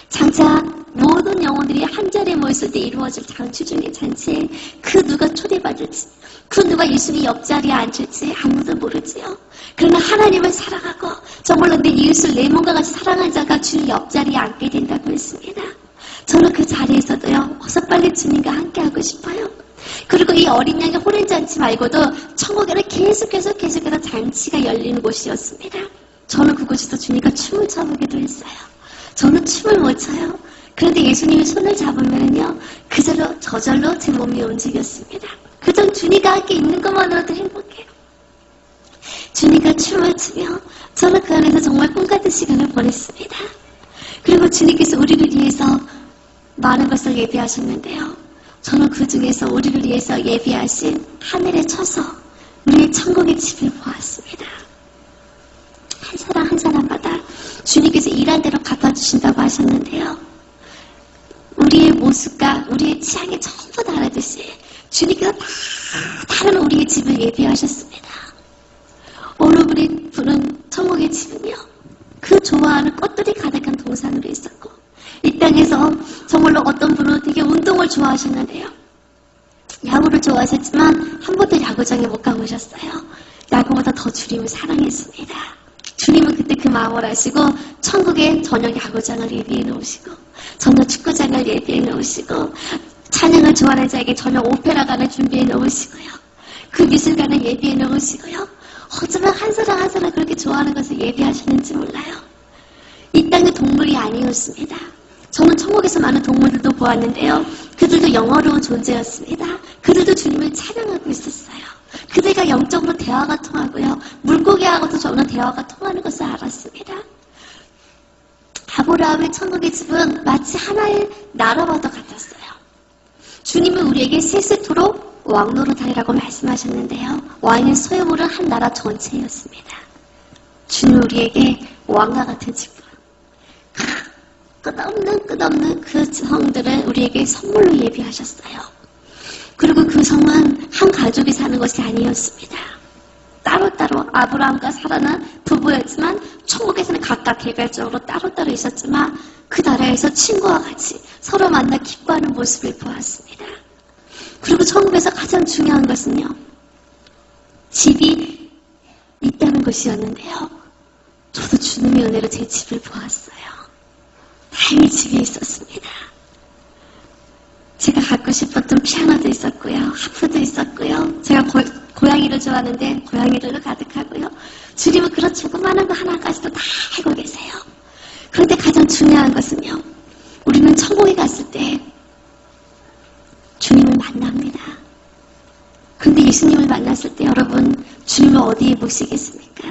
장차 모든 영혼들이 한자리에 모였을 때 이루어질 장추중의 잔치에 그 누가 초대받을지 그 누가 예수님 옆자리에 앉을지 아무도 모르지요. 그러나 하나님을 사랑하고 정말로 내 이웃을 내 몸과 같이 사랑한 자가 주님 옆자리에 앉게 된다고 했습니다. 저는 그 자리에서도요. 어서 빨리 주님과 함께하고 싶어요. 그리고 이 어린 양의 혼인잔치 말고도 천국에는 계속해서 잔치가 열리는 곳이었습니다. 저는 그곳에서 주님과 춤을 춰보기도 했어요. 저는 춤을 못 춰요. 그런데 예수님이 손을 잡으면요. 저절로 제 몸이 움직였습니다. 그저 주님과 함께 있는 것만으로도 행복해요. 주님과 춤을 추며 저는 그 안에서 정말 꿈같은 시간을 보냈습니다. 그리고 주님께서 우리를 위해서 많은 것을 예비하셨는데요. 저는 그 중에서 우리를 위해서 예비하신 하늘의 처소, 우리의 천국의 집을 보았습니다. 한 사람 한 사람마다 주님께서 일한 대로 갚아주신다고 하셨는데요. 우리의 모습과 우리의 취향이 전부 다르듯이 주님께서 다 다른 우리의 집을 예비하셨습니다. 어느 분은 천국의 집은요, 그 좋아하는 꽃들이 가득한 동산으로 있었고, 이 땅에서 정말로 어떤 분은 되게 운동을 좋아하셨는데요. 야구를 좋아하셨지만 한 번도 야구장에 못 가보셨어요. 야구보다 더 주님을 사랑했습니다. 주님은 그때 그 마음을 아시고 천국에 전용 야구장을 예비해 놓으시고 전용 축구장을 예비해 놓으시고 찬양을 좋아하는 자에게 전용 오페라관을 준비해 놓으시고요. 그 미술관을 예비해 놓으시고요. 어쩌면 한 사람 한 사람 그렇게 좋아하는 것을 예비하시는지 몰라요. 이 땅의 동물이 아니었습니다. 저는 천국에서 많은 동물들도 보았는데요. 그들도 영어로운 존재였습니다. 그들도 주님을 찬양하고 있었어요. 그들과 영적으로 대화가 통하고요. 물고기하고도 저는 대화가 통하는 것을 알았습니다. 아브라함의 천국의 집은 마치 하나의 나라와도 같았어요. 주님은 우리에게 세세토록 왕노릇하리라고 말씀하셨는데요. 왕의 소유물은 한 나라 전체였습니다. 주님 우리에게 왕과 같은 집을 끝없는 그 성들을 우리에게 선물로 예비하셨어요. 그리고 그 성은 한 가족이 사는 것이 아니었습니다. 따로따로 아브라함과 사라는 부부였지만 천국에서는 각각 개별적으로 따로따로 있었지만 그 나라에서 친구와 같이 서로 만나 기뻐하는 모습을 보았습니다. 그리고 천국에서 가장 중요한 것은요, 집이 있다는 것이었는데요. 저도 주님의 은혜로 제 집을 보았어요. 다행히 집이 있었습니다. 제가 갖고 싶었던 피아노도 있었고요. 하프도 있었고요. 제가 고양이를 좋아하는데 고양이들도 가득하고요. 주님은 그런 조그마한 거 하나까지도 다 알고 계세요. 그런데 가장 중요한 것은요. 우리는 천국에 갔을 때 주님을 만납니다. 그런데 예수님을 만났을 때 여러분 주님을 어디에 모시겠습니까?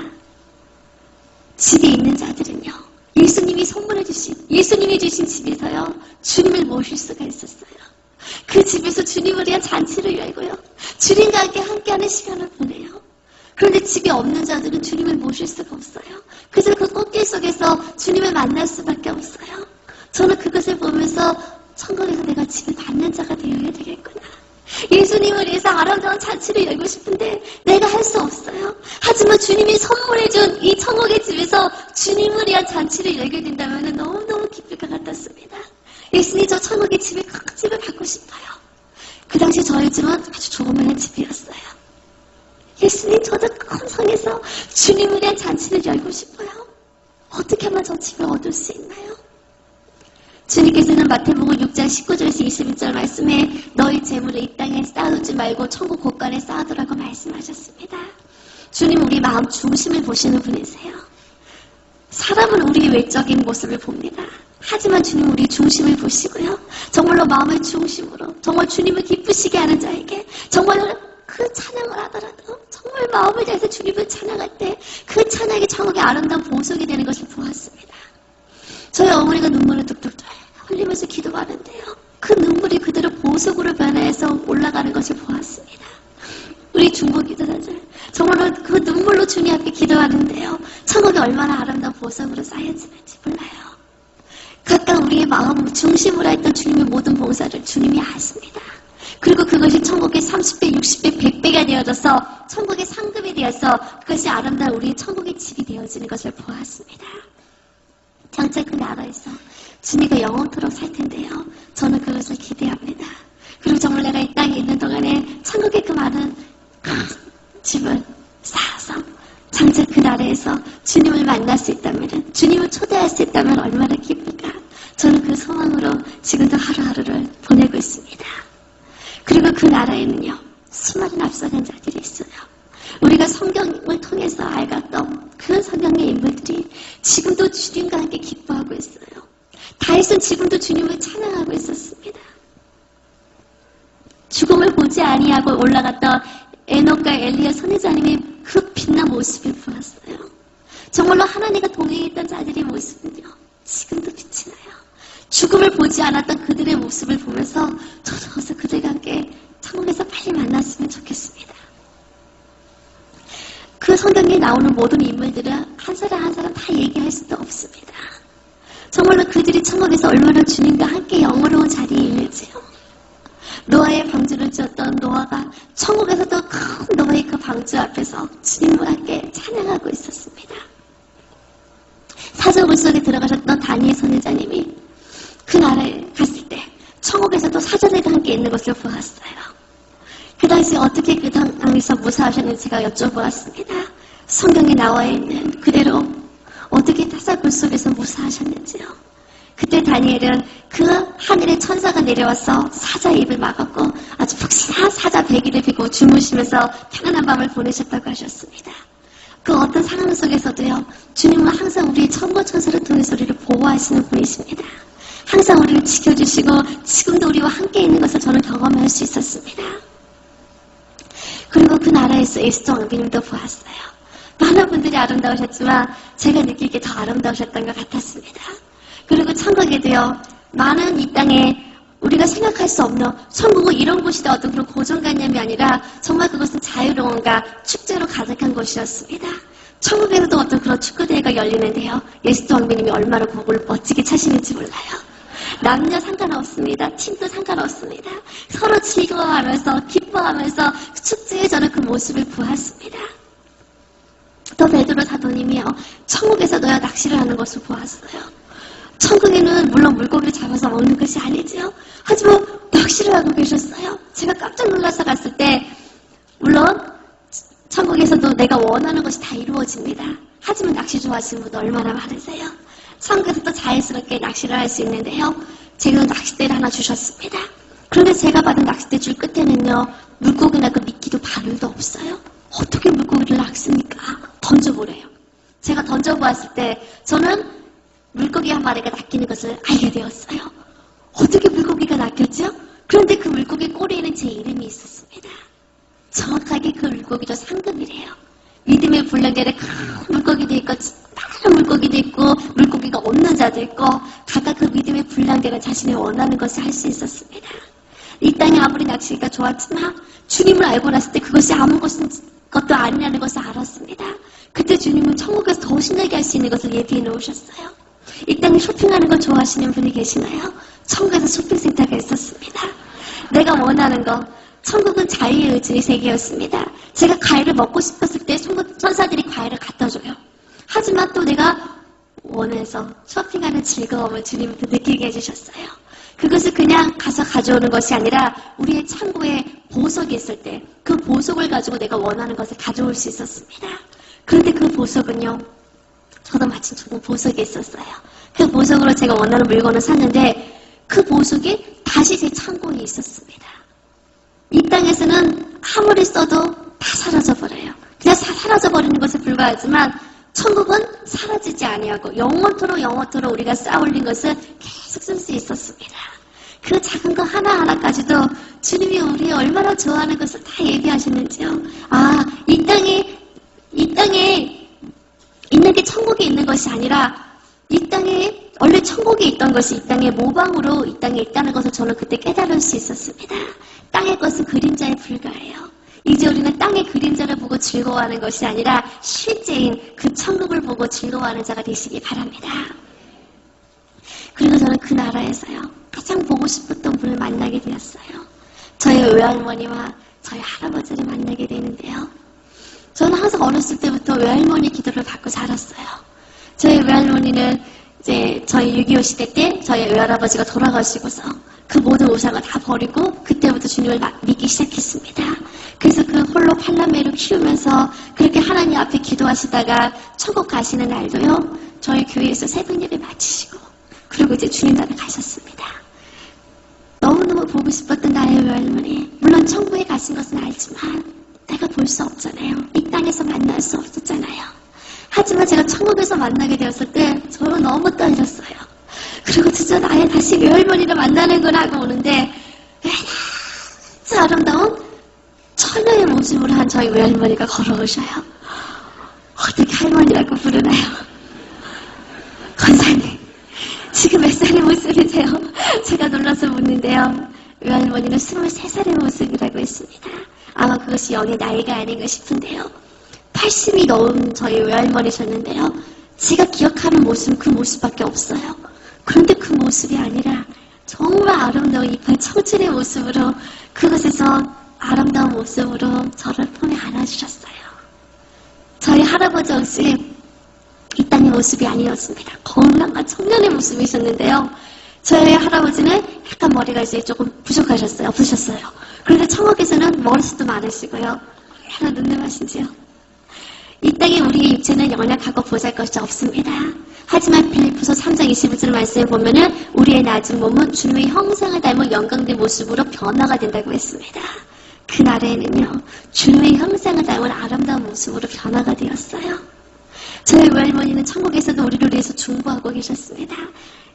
집에 있는 자들은요. 예수님이 선물해 주신, 예수님이 주신 집에서요. 주님을 모실 수가 있었어요. 그 집에서 주님을 위한 잔치를 열고요. 주님과 함께하는 시간을 보내요. 그런데 집이 없는 자들은 주님을 모실 수가 없어요. 그래서 그 꽃길 속에서 주님을 만날 수밖에 없어요. 저는 그것을 보면서 천국에서 내가 집을 받는 자가 되어야 되겠구나. 예수님을 위해서 아름다운 잔치를 열고 싶은데 내가 할 수 없어요. 하지만 주님이 선물해준 이 천국의 집에서 주님을 위한 잔치를 열게 된다면 너무너무 기쁠 것 같았습니다. 예수님 저 천국의 집에 큰 집을 갖고 싶어요. 그 당시 저희 집은 아주 조그마한 집이었어요. 예수님 저도 큰 성에서 주님을 위한 잔치를 열고 싶어요. 어떻게 하면 저 집을 얻을 수 있나요? 주님께서는 마태복음 6장 19절에서 21절 말씀에 너희 재물을 이 땅에 쌓아두지 말고 천국 곳간에 쌓아두라고 말씀하셨습니다. 주님은 우리 마음 중심을 보시는 분이세요. 사람은 우리의 외적인 모습을 봅니다. 하지만 주님은 우리 중심을 보시고요. 정말로 마음을 중심으로 정말 주님을 기쁘시게 하는 자에게 정말 그 찬양을 하더라도 정말 마음을 다해서 주님을 찬양할 때 그 찬양이 천국의 아름다운 보석이 되는 것을 보았습니다. 저희 어머니가 눈물을 뚝뚝 흘리면서 기도하는데요. 그 눈물이 그대로 보석으로 변해서 올라가는 것을 보았습니다. 우리 중보 기도자들 정말로 그 눈물로 주님 앞에 기도하는데요. 천국이 얼마나 아름다운 보석으로 쌓여지는지 몰라요. 각각 우리의 마음 중심으로 했던 주님의 모든 봉사를 주님이 아십니다. 그리고 그것이 천국의 30배, 60배, 100배가 되어져서 천국의 상급이 되어서 그것이 아름다운 우리의 천국의 집이 되어지는 것을 보았습니다. 장차 그 나라에서 주님과 영원토록 살 텐데요. 저는 그것을 기대합니다. 그리고 정말 내가 이 땅에 있는 동안에 천국의 그 많은 집을 쌓아서 장차 그 나라에서 주님을 만날 수 있다면, 주님을 초대할 수 있다면 얼마나 기쁠까. 저는 그 소망으로 지금도 하루하루를 보내고 있습니다. 그리고 그 나라에는요. 수많은 앞서간 자들이 있어요. 우리가 성경을 통해서 알았던 그 성경의 인물들이 지금도 주님과 함께 기뻐하고 있어요. 다윗은 지금도 주님을 찬양하고 있었습니다. 죽음을 보지 아니하고 올라갔던 에녹과 엘리야 선지자님의 그 빛난 모습을 보았어요. 정말로 하나님과 동행했던 자들의 모습은요. 지금도 빛이 나요. 죽음을 보지 않았던 그들의 모습을 보면서 저도 어서 그들과 함께 천국에서 빨리 만났으면 좋겠습니다. 그 성경에 나오는 모든 인물들은 한 사람 한 사람 다 얘기할 수도 없습니다. 정말로 그들이 천국에서 얼마나 주님과 함께 영원로운 자리에 있는지요. 노아의 방주를 지었던 노아가 천국에서도 큰 노아의 그 방주 앞에서 주님과 함께 찬양하고 있었습니다. 사자 물속에 들어가셨던 다니엘 선지자님이 그 나라에 갔을 때 천국에서도 사자들과 함께 있는 것을 보았어요. 그 당시 어떻게 그 땅에서 무사하셨는지 제가 여쭤보았습니다. 성경에 나와 있는 그대로 어떻게 사자 물속에서 무사하셨는지요. 그때 다니엘은 그 하늘의 천사가 내려와서 사자의 입을 막았고 아주 푹신한 사자 배기를 비고 주무시면서 평안한 밤을 보내셨다고 하셨습니다. 그 어떤 상황 속에서도요, 주님은 항상 우리의 천군 천사를 통해서 우리를 보호하시는 분이십니다. 항상 우리를 지켜주시고 지금도 우리와 함께 있는 것을 저는 경험할 수 있었습니다. 그리고 그 나라에서 에스더 왕비님도 보았어요. 많은 분들이 아름다우셨지만 제가 느끼기에 더 아름다우셨던 것 같았습니다. 그리고 천국에도요, 많은 이 땅에 우리가 생각할 수 없는 천국은 이런 곳이다 어떤 그런 고정관념이 아니라 정말 그것은 자유로움과 축제로 가득한 곳이었습니다. 천국에서도 어떤 그런 축구대회가 열리는데요. 에스더 왕비님이 얼마나 곡을 멋지게 차시는지 몰라요. 남녀 상관없습니다. 팀도 상관없습니다. 서로 즐거워하면서 기뻐하면서 그 축제에 저는 그 모습을 보았습니다. 또 베드로 사도님이요, 천국에서도요 낚시를 하는 것을 보았어요. 천국에는 물론 물고기를 잡아서 먹는 것이 아니지요. 하지만 낚시를 하고 계셨어요. 제가 깜짝 놀라서 갔을 때 물론 천국에서도 내가 원하는 것이 다 이루어집니다. 하지만 낚시 좋아하시는 분들 얼마나 많으세요? 천국에서도 자연스럽게 낚시를 할 수 있는데요. 제가 낚싯대를 하나 주셨습니다. 그런데 제가 받은 낚싯대 줄 끝에는요, 물고기나 그 미끼도 바늘도 없어요. 어떻게 물고기를 낚습니까? 던져보래요. 제가 던져보았을 때 저는 물고기 한 마리가 낚이는 것을 알게 되었어요. 어떻게 물고기가 낚였죠? 그런데 그 물고기 꼬리에는 제 이름이 있었습니다. 정확하게 그 물고기도 상금이래요. 믿음의 분량계에 큰 물고기도 있고 다른 물고기도 있고 물고기가 없는 자도 있고 각각 그 믿음의 분량계는 자신이 원하는 것을 할 수 있었습니다. 이 땅이 아무리 낚시가 좋았지만 주님을 알고 났을 때 그것이 아무 것도 아니라는 것을 알았습니다. 그때 주님은 천국에서 더 신나게 할 수 있는 것을 예비해 놓으셨어요. 이 땅에 쇼핑하는 걸 좋아하시는 분이 계시나요? 천국에서 쇼핑센터가 있었습니다. 내가 원하는 거, 천국은 자유의 의지의 세계였습니다. 제가 과일을 먹고 싶었을 때 천사들이 과일을 갖다 줘요. 하지만 또 내가 원해서 쇼핑하는 즐거움을 주님부터 느끼게 해주셨어요. 그것을 그냥 가서 가져오는 것이 아니라 우리의 창고에 보석이 있을 때 그 보석을 가지고 내가 원하는 것을 가져올 수 있었습니다. 그런데 그 보석은요, 저도 마침 좋은 보석이 있었어요. 그 보석으로 제가 원하는 물건을 샀는데 그 보석이 다시 제 창고에 있었습니다. 이 땅에서는 아무리 써도 다 사라져버려요. 그냥 사라져버리는 것에 불과하지만 천국은 사라지지 아니하고 영원토록 우리가 쌓아올린 것을 계속 쓸 수 있었습니다. 그 작은 거 하나하나까지도 주님이 우리 얼마나 좋아하는 것을 다 예비하셨는지요. 아, 이 땅에 있는 게 천국에 있는 것이 아니라 이 땅에 원래 천국에 있던 것이 이 땅의 모방으로 이 땅에 있다는 것을 저는 그때 깨달을 수 있었습니다. 땅의 것은 그림자에 불과해요. 이제 우리는 땅의 그림자를 보고 즐거워하는 것이 아니라 실제인 그 천국을 보고 즐거워하는 자가 되시기 바랍니다. 그리고 저는 그 나라에서요, 가장 보고 싶었던 분을 만나게 되었어요. 저희 외할머니와 저희 할아버지를 만나게 되는데요. 저는 항상 어렸을 때부터 외할머니 기도를 받고 자랐어요. 저희 외할머니는 이제 저희 6.25 시대 때 저희 외할아버지가 돌아가시고서 그 모든 우상을 다 버리고 그때부터 주님을 믿기 시작했습니다. 그래서 그 홀로 팔남매를 키우면서 그렇게 하나님 앞에 기도하시다가 천국 가시는 날도요, 저희 교회에서 새벽 예배 마치시고 그리고 이제 주님 나라 가셨습니다. 너무너무 보고 싶었던 나의 외할머니, 물론 천국에 가신 것은 알지만 내가 볼 수 없잖아요. 이 땅에서 만날 수 없었잖아요. 하지만 제가 천국에서 만나게 되었을 때 저는 너무 떨렸어요. 그리고 드디어 나의 다시 외할머니를 만나는구나 하고 오는데 아주 아름다운 처녀의 모습으로 한 저희 외할머니가 걸어오셔요. 어떻게 할머니라고 부르나요? 권사님, 지금 몇 살의 모습이세요? 제가 놀라서 묻는데요. 외할머니는 23살의 모습이라고 했습니다. 아마 그것이 영의 나이가 아닌가 싶은데요. 80이 넘은 저희 외할머니셨는데요. 제가 기억하는 모습은 그 모습밖에 없어요. 그런데 그 모습이 아니라 정말 아름다운 이쁜 청춘의 모습으로 그곳에서 아름다운 모습으로 저를 품에 안아주셨어요. 저희 할아버지 역시 이 땅의 모습이 아니었습니다. 건강한 청년의 모습이셨는데요. 저희 할아버지는 약간 머리가 이제 조금 부족하셨어요. 없으셨어요. 그런데 천국에서는 머리숱도 많으시고요. 얼마나 눈능하신지요. 이 땅에 우리의 육체는 연약하고 보잘것이 없습니다. 하지만 빌립보서 3장 21절 말씀에 보면은 우리의 낮은 몸은 주님의 형상을 닮은 영광된 모습으로 변화가 된다고 했습니다. 그날에는요, 주님의 형상을 닮은 아름다운 모습으로 변화가 되었어요. 저희 외할머니는 천국에서도 우리를 위해서 중보하고 계셨습니다.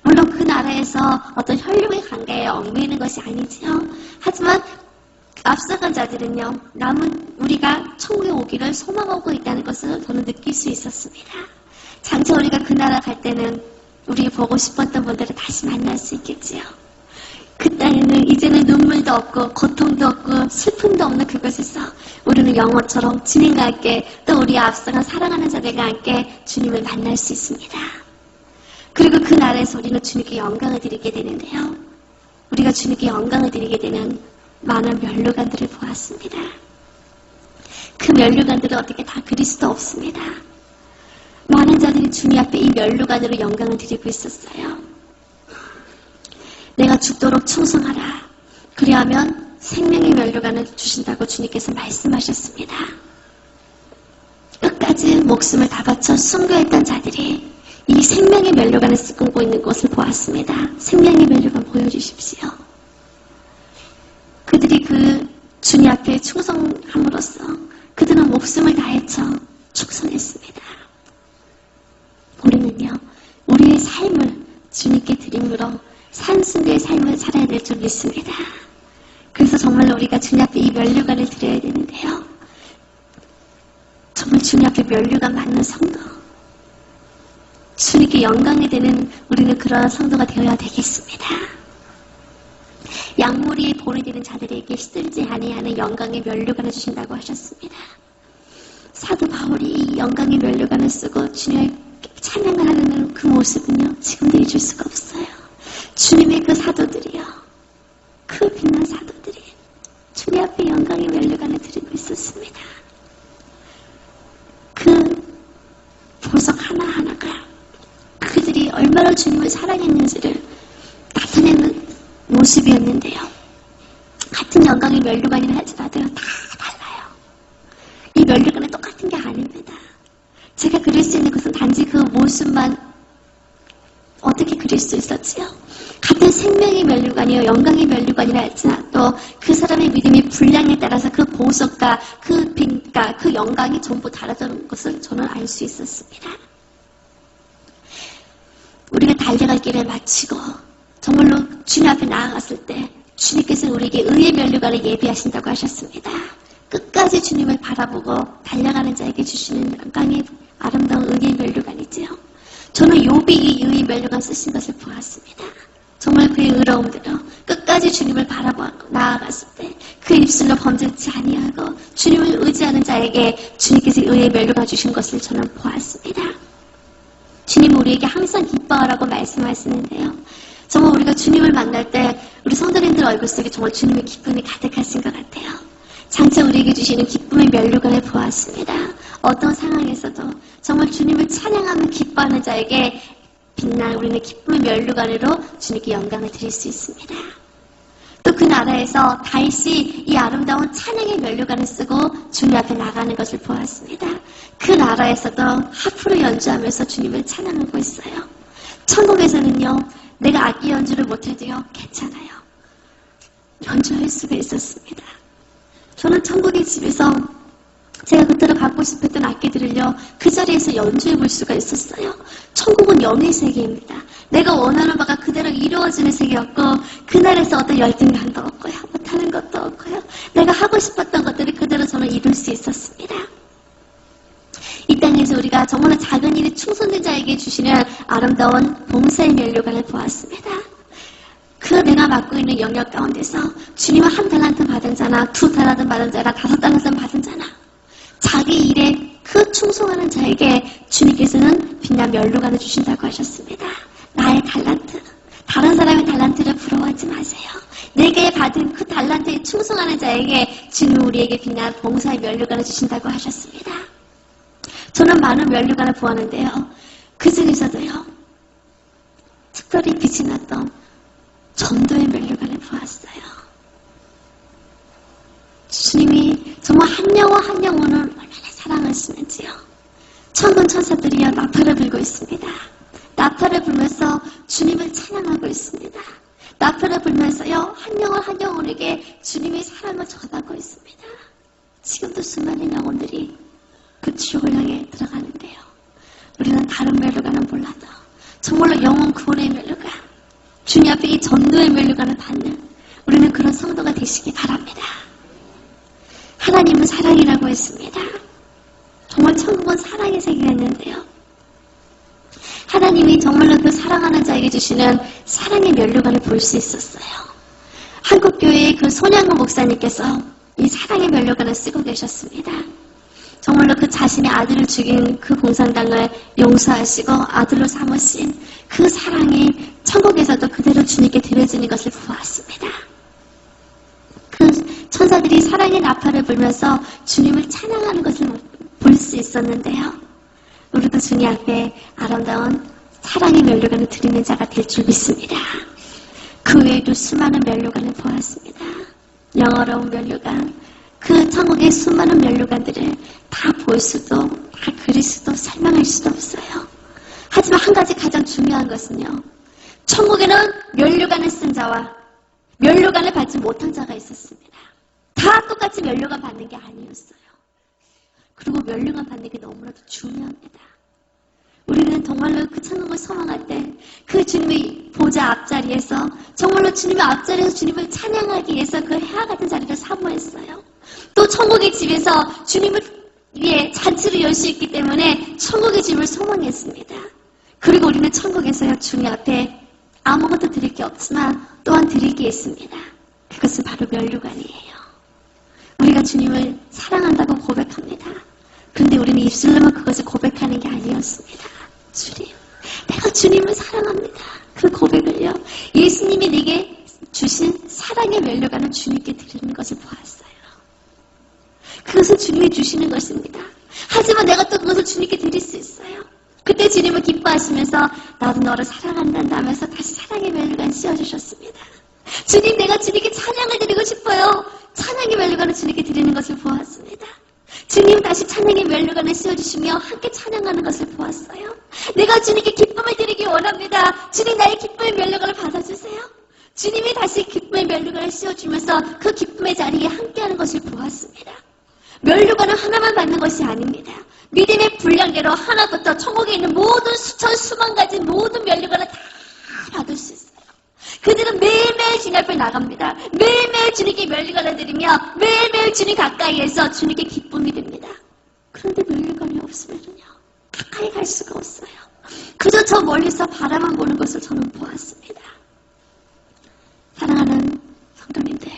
물론 그 나라에서 어떤 혈육의 관계에 얽매이는 것이 아니지요. 하지만 앞서간 자들은요, 남은 우리가 천국에 오기를 소망하고 있다는 것을 저는 느낄 수 있었습니다. 장차 우리가 그 나라 갈 때는 우리 보고 싶었던 분들을 다시 만날 수 있겠지요. 그 땅에는 이제는 눈물도 없고 고통도 없고 슬픔도 없는 그곳에서 우리는 영원처럼 주님과 함께 또 우리 앞서간 사랑하는 자들과 함께 주님을 만날 수 있습니다. 그리고 그 나라에서 우리는 주님께 영광을 드리게 되는데요. 우리가 주님께 영광을 드리게 되는 많은 면류관들을 보았습니다. 그 면류관들은 어떻게 다 그리스도 없습니다. 많은 자들이 주님 앞에 이 면류관으로 영광을 드리고 있었어요. 내가 죽도록 충성하라. 그리하면 생명의 면류관을 주신다고 주님께서 말씀하셨습니다. 끝까지 목숨을 다 바쳐 순교했던 자들이 이 생명의 면류관을 쓰고 있는 것을 보았습니다. 생명의 면류관 보여주십시오. 그들이 그 주님 앞에 충성함으로써 그들은 목숨을 다해쳐 충성했습니다. 우리는요, 우리의 삶을 주님께 드림으로 산순교의 삶을 살아야 될 줄 믿습니다. 그래서 정말 우리가 주님 앞에 이 면류관을 드려야 되는데요. 정말 주님 앞에 면류관 맞는 성도, 주님께 영광이 되는 우리는 그러한 성도가 되어야 되겠습니다. 양모리에 본이 되는 자들에게 시들지 아니하는 영광의 면류관을 주신다고 하셨습니다. 사도 바울이 이 영광의 면류관을 쓰고 주님을 찬양을 하는 그 모습은요, 지금도 잊을 수가 없어요. 주님의 그 사도들이요, 그 빛난 사도들이 주님 앞에 영광의 면류관을 드리고 있었습니다. 그 보석 하나하나가 그들이 얼마나 주님을 사랑했는지를 나타내는 모습이었는데요. 같은 영광의 면류관이라 할지라도 다 달라요. 이 면류관은 똑같은 게 아닙니다. 제가 그릴 수 있는 것은 단지 그 모습만 어떻게 그릴 수 있었지요? 같은 생명의 면류관이요, 영광의 면류관이라 할지라도 그 사람의 믿음의 분량에 따라서 그 보석과 그 빛과 그 영광이 전부 다르다는 것을 저는 알 수 있었습니다. 우리가 달려갈 길을 마치고 정말로 주님 앞에 나아갔을 때 주님께서 우리에게 의의 면류관을 예비하신다고 하셨습니다. 끝까지 주님을 바라보고 달려가는 자에게 주시는 영광의 아름다운 의의 면류관이지요. 저는 욥이 이 의의 면류관 쓰신 것을 보았습니다. 정말 그의 의로움대로 끝까지 주님을 바라보고 나아갔을 때 그 입술로 범죄치 아니하고 주님을 의지하는 자에게 주님께서 의의 면류관 주신 것을 저는 보았습니다. 주님은 우리에게 항상 기뻐하라고 말씀하시는데요. 정말 우리가 주님을 만날 때 우리 성도님들 얼굴 속에 정말 주님의 기쁨이 가득하신 것 같아요. 장차 우리에게 주시는 기쁨의 면류관을 보았습니다. 어떤 상황에서도 정말 주님을 찬양하며 기뻐하는 자에게 빛난 우리는 기쁨의 면류관으로 주님께 영광을 드릴 수 있습니다. 또 그 나라에서 다윗이 이 아름다운 찬양의 면류관을 쓰고 주님 앞에 나가는 것을 보았습니다. 그 나라에서도 하프를 연주하면서 주님을 찬양하고 있어요. 천국에서는요, 내가 악기 연주를 못해도요, 괜찮아요. 연주할 수가 있었습니다. 저는 천국의 집에서 제가 그때로 갖고 싶었던 악기들을요, 그 자리에서 연주해 볼 수가 있었어요. 천국은 영의 세계입니다. 내가 원하는 바가 그대로 이루어지는 세계였고, 그날에서 어떤 열등감도 없고요, 못하는 것도 없고요, 내가 하고 싶었던 것들을 그대로 저는 이룰 수 있었습니다. 이 땅에서 우리가 정말 작은 일에 충성된 자에게 주시는 아름다운 봉사의 면류관을 보았습니다. 그 내가 맡고 있는 영역 가운데서 주님은 1달란트 받은 자나 2달란트 받은 자나 5달란트 받은 자나 자기 일에 그 충성하는 자에게 주님께서는 빛난 면류관을 주신다고 하셨습니다. 나의 달란트, 다른 사람의 달란트를 부러워하지 하지 마세요. 내게 받은 그 달란트에 충성하는 자에게 주님 우리에게 빛난 봉사의 면류관을 주신다고 하셨습니다. 저는 많은 면류관을 보았는데요. 그 중에서도요. 특별히 빛이 났던 전도의 면류관을 보았어요. 주님이 정말 한 영혼 한 영혼을 얼마나 사랑하시는지요. 천군 천사들이여 나팔을 불고 있습니다. 나팔을 불면서 주님을 찬양하고 있습니다. 나팔을 불면서요 한 영혼 한 영혼에게 주님의 사랑을 전하고 있습니다. 지금도 수많은 영혼들이 그 지옥을 향해 들어가는데요. 우리는 다른 면류관은 몰라도 정말로 영혼 구원의 면류관, 주님 앞에 이 전도의 면류관을 받는 우리는 그런 성도가 되시기 바랍니다. 하나님은 사랑이라고 했습니다. 정말 천국은 사랑의 세계였는데요. 하나님이 정말로 그 사랑하는 자에게 주시는 사랑의 면류관을 볼 수 있었어요. 한국교회의 그 손양근 목사님께서 이 사랑의 면류관을 쓰고 계셨습니다. 정말로 그 자신의 아들을 죽인 그 공산당을 용서하시고 아들로 삼으신 그 사랑이 천국에서도 그대로 주님께 드려지는 것을 보았습니다. 그 천사들이 사랑의 나팔을 불면서 주님을 찬양하는 것을 볼 수 있었는데요. 우리도 주님 앞에 아름다운 사랑의 면류관을 드리는 자가 될 줄 믿습니다. 그 외에도 수많은 면류관을 보았습니다. 영어로운 면류관, 그 천국의 수많은 면류관들을 다 볼 수도, 다 그릴 수도, 설명할 수도 없어요. 하지만 한 가지 가장 중요한 것은요. 천국에는 면류관을 쓴 자와 면류관을 받지 못한 자가 있었습니다. 다 똑같이 면류관 받는 게 아니었어요. 그리고 면류관 받는 게 너무나도 중요합니다. 우리는 정말로 그 천국을 소망할 때 그 주님의 보좌 앞자리에서 정말로 주님의 앞자리에서 주님을 찬양하기 위해서 그 해와 같은 자리를 사모했어요. 또 천국의 집에서 주님을 위해 잔치를 열 수 있기 때문에 천국의 집을 소망했습니다. 그리고 우리는 천국에서요 주님 앞에 아무것도 드릴 게 없지만 또한 드릴 게 있습니다. 그것은 바로 면류관이에요. 우리가 주님을 사랑한다고 고백합니다. 그런데 우리는 입술로만 그것을 고백하는 게 아니었습니다. 주님, 내가 주님을 사랑합니다. 그 고백을요, 예수님이 내게 주신 사랑의 면류관을 주님께 드리는 것을 보았어요. 그것을 주님이 주시는 것입니다. 하지만 내가 또 그것을 주님께 드릴 수 있어요. 그때 주님은 기뻐하시면서 나도 너를 사랑한단다 하면서 다시 사랑의 면류관 씌워주셨습니다. 주님, 내가 주님께 찬양을 드리고 싶어요. 찬양의 면류관을 주님께 드리는 것을 보았습니다. 주님 다시 찬양의 면류관을 씌워주시며 함께 찬양하는 것을 보았어요. 내가 주님께 기쁨을 드리기 원합니다. 주님, 나의 기쁨의 면류관을 받아주세요. 주님이 다시 기쁨의 면류관을 씌워주면서 그 기쁨의 자리에 함께하는 것을 보았습니다. 면류관은 하나만 받는 것이 아닙니다. 믿음의 분량대로 하나부터 천국에 있는 모든 수천 수만 가지 모든 면류관을 다 받을 수 있어요. 그들은 매일매일 주님 앞에 나갑니다. 매일매일 주님께 면류관을 드리며 매일매일 주님 가까이에서 주님께 기쁨이 됩니다. 그런데 면류관이 없으면요 가까이 갈 수가 없어요. 그저 저 멀리서 바라만 보는 것을 저는 보았습니다. 사랑하는 성도님들,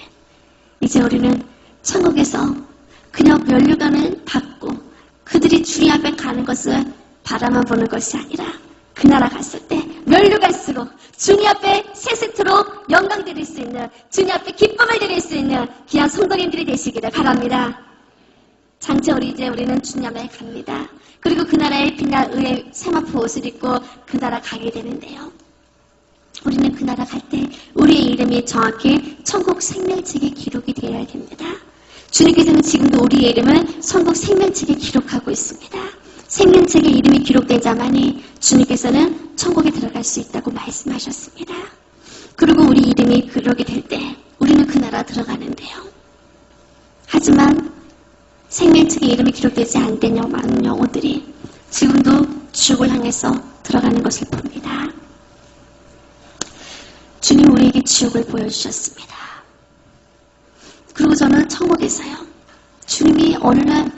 이제 우리는 천국에서 그냥 면류관을 받고 그들이 주님 앞에 가는 것을 바라만 보는 것이 아니라 그 나라 갔을 때 면류관 쓰고 주님 앞에 새 세트로 영광 드릴 수 있는, 주님 앞에 기쁨을 드릴 수 있는 귀한 성도님들이 되시기를 바랍니다. 장차 우리는 주님 앞에 갑니다. 그리고 그 나라의 빛날 의의 세마포 옷을 입고 그 나라 가게 되는데요. 우리는 그 나라 갈 때 우리의 이름이 정확히 천국 생명책에 기록이 되어야 됩니다. 주님께서는 지금도 우리의 이름을 천국 생명책에 기록하고 있습니다. 생명책에 이름이 기록된 자만이 주님께서는 천국에 들어갈 수 있다고 말씀하셨습니다. 그리고 우리 이름이 그러게 될 때 우리는 그 나라 들어가는데요. 하지만 생명책에 이름이 기록되지 않은 많은 영혼들이 지금도 지옥을 향해서 들어가는 것을 봅니다. 주님 우리에게 지옥을 보여주셨습니다. 그리고 저는 천국에서요, 주님이 어느 날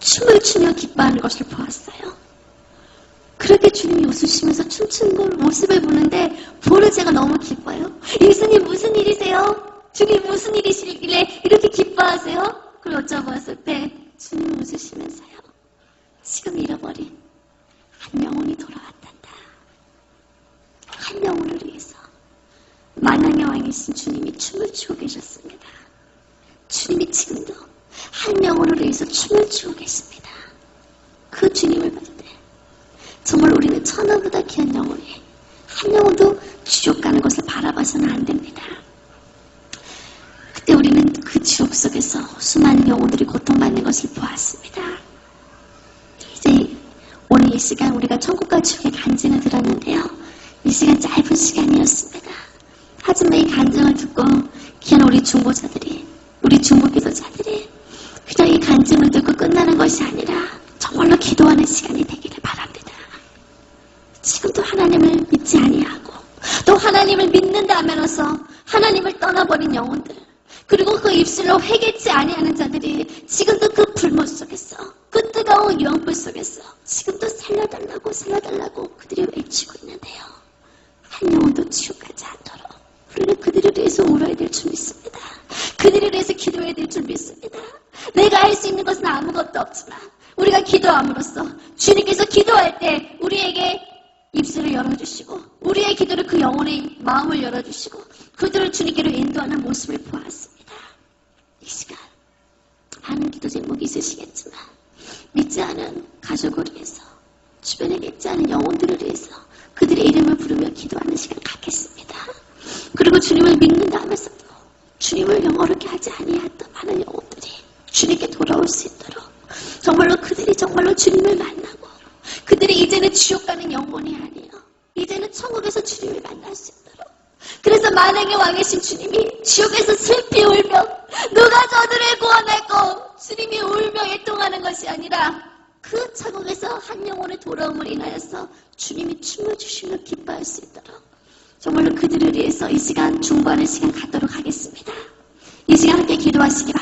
춤을 추며 기뻐하는 것을 보았어요. 그럴 때 주님이 웃으시면서 춤추는 모습을 보는데 보는 제가 너무 기뻐요. 예수님 무슨 일이세요? 주님 무슨 일이시길래 이렇게 기뻐하세요? 그걸 여쭤봤을 때 주님 웃으시면서요, 지금 잃어버린 한 영혼이 돌아왔단다. 한 영혼을 위해서 만왕의 왕이 계신 주님이 춤을 추고 계셨습니다. 주님이 지금도 한 영혼을 위해서 춤을 추고 계십니다. 그 주님을 볼 때 정말 우리는 천하보다 귀한 영혼이 한 영혼도 지옥 가는 것을 바라봐서는 안 됩니다. 그때 우리는 그 지옥 속에서 수많은 영혼들이 고통받는 것을 보았습니다. 이제 오늘 이 시간 우리가 천국과 지옥의 간증을 들었는데요. 이 시간 짧은 시간이었습니다. 하지만 이 간증을 듣고 귀한 우리 중보자들이, 우리 중보기도자들이 그냥 이 간증을 듣고 끝나는 것이 아니라 정말로 기도하는 시간이 되기를 바랍니다. 지금도 하나님을 믿지 아니하고 또 하나님을 믿는다면서 하나님을 떠나버린 영혼들, 그리고 그 입술로 회개치 아니하는 자들이 지금도 그 불못 속에서, 그 뜨거운 유황불 속에서 지금도 살려달라고 살려달라고 그들이 외치고 있는데요. 한 영혼도 지옥 가지 않도록 우리는 그들을 위해서 울어야 될 줄 믿습니다. 그들을 위해서 기도해야 될 줄 믿습니다. 내가 할 수 있는 것은 아무것도 없지만 우리가 기도함으로써 주님께서 기도할 때 우리에게 입술을 열어주시고 우리의 기도를 그 영혼의 마음을 열어주시고 그들을 주님께로 인도하는 모습을 보았습니다. 이 시간 많은 기도 제목이 있으시겠지만 믿지 않은 가족을 위해서, 주변에 믿지 않은 영혼들을 위해서 그들의 이름을 부르며 기도하는 시간 갖겠습니다. 그리고 주님을 믿는다 하면서도 주님을 영어롭게 하지 아니했던 많은 영혼들이 주님께 돌아올 수 있도록 정말로 그들이 정말로 주님을 만나고 그들이 이제는 지옥 가는 영혼이 아니에요. 이제는 천국에서 주님을 만날 수 있도록. 그래서 만왕의 왕이신 주님이 지옥에서 슬피 울며 누가 저들을 구원할꼬 주님이 울며 애통하는 것이 아니라 그 천국에서 한 영혼의 돌아옴을 인하여서 주님이 춤을 추시며 기뻐할 수 있도록 정말로 그들을 위해서 이 시간 중보하는 시간 갖도록 하겠습니다. 이 시간 함께 기도하시기 바랍니다.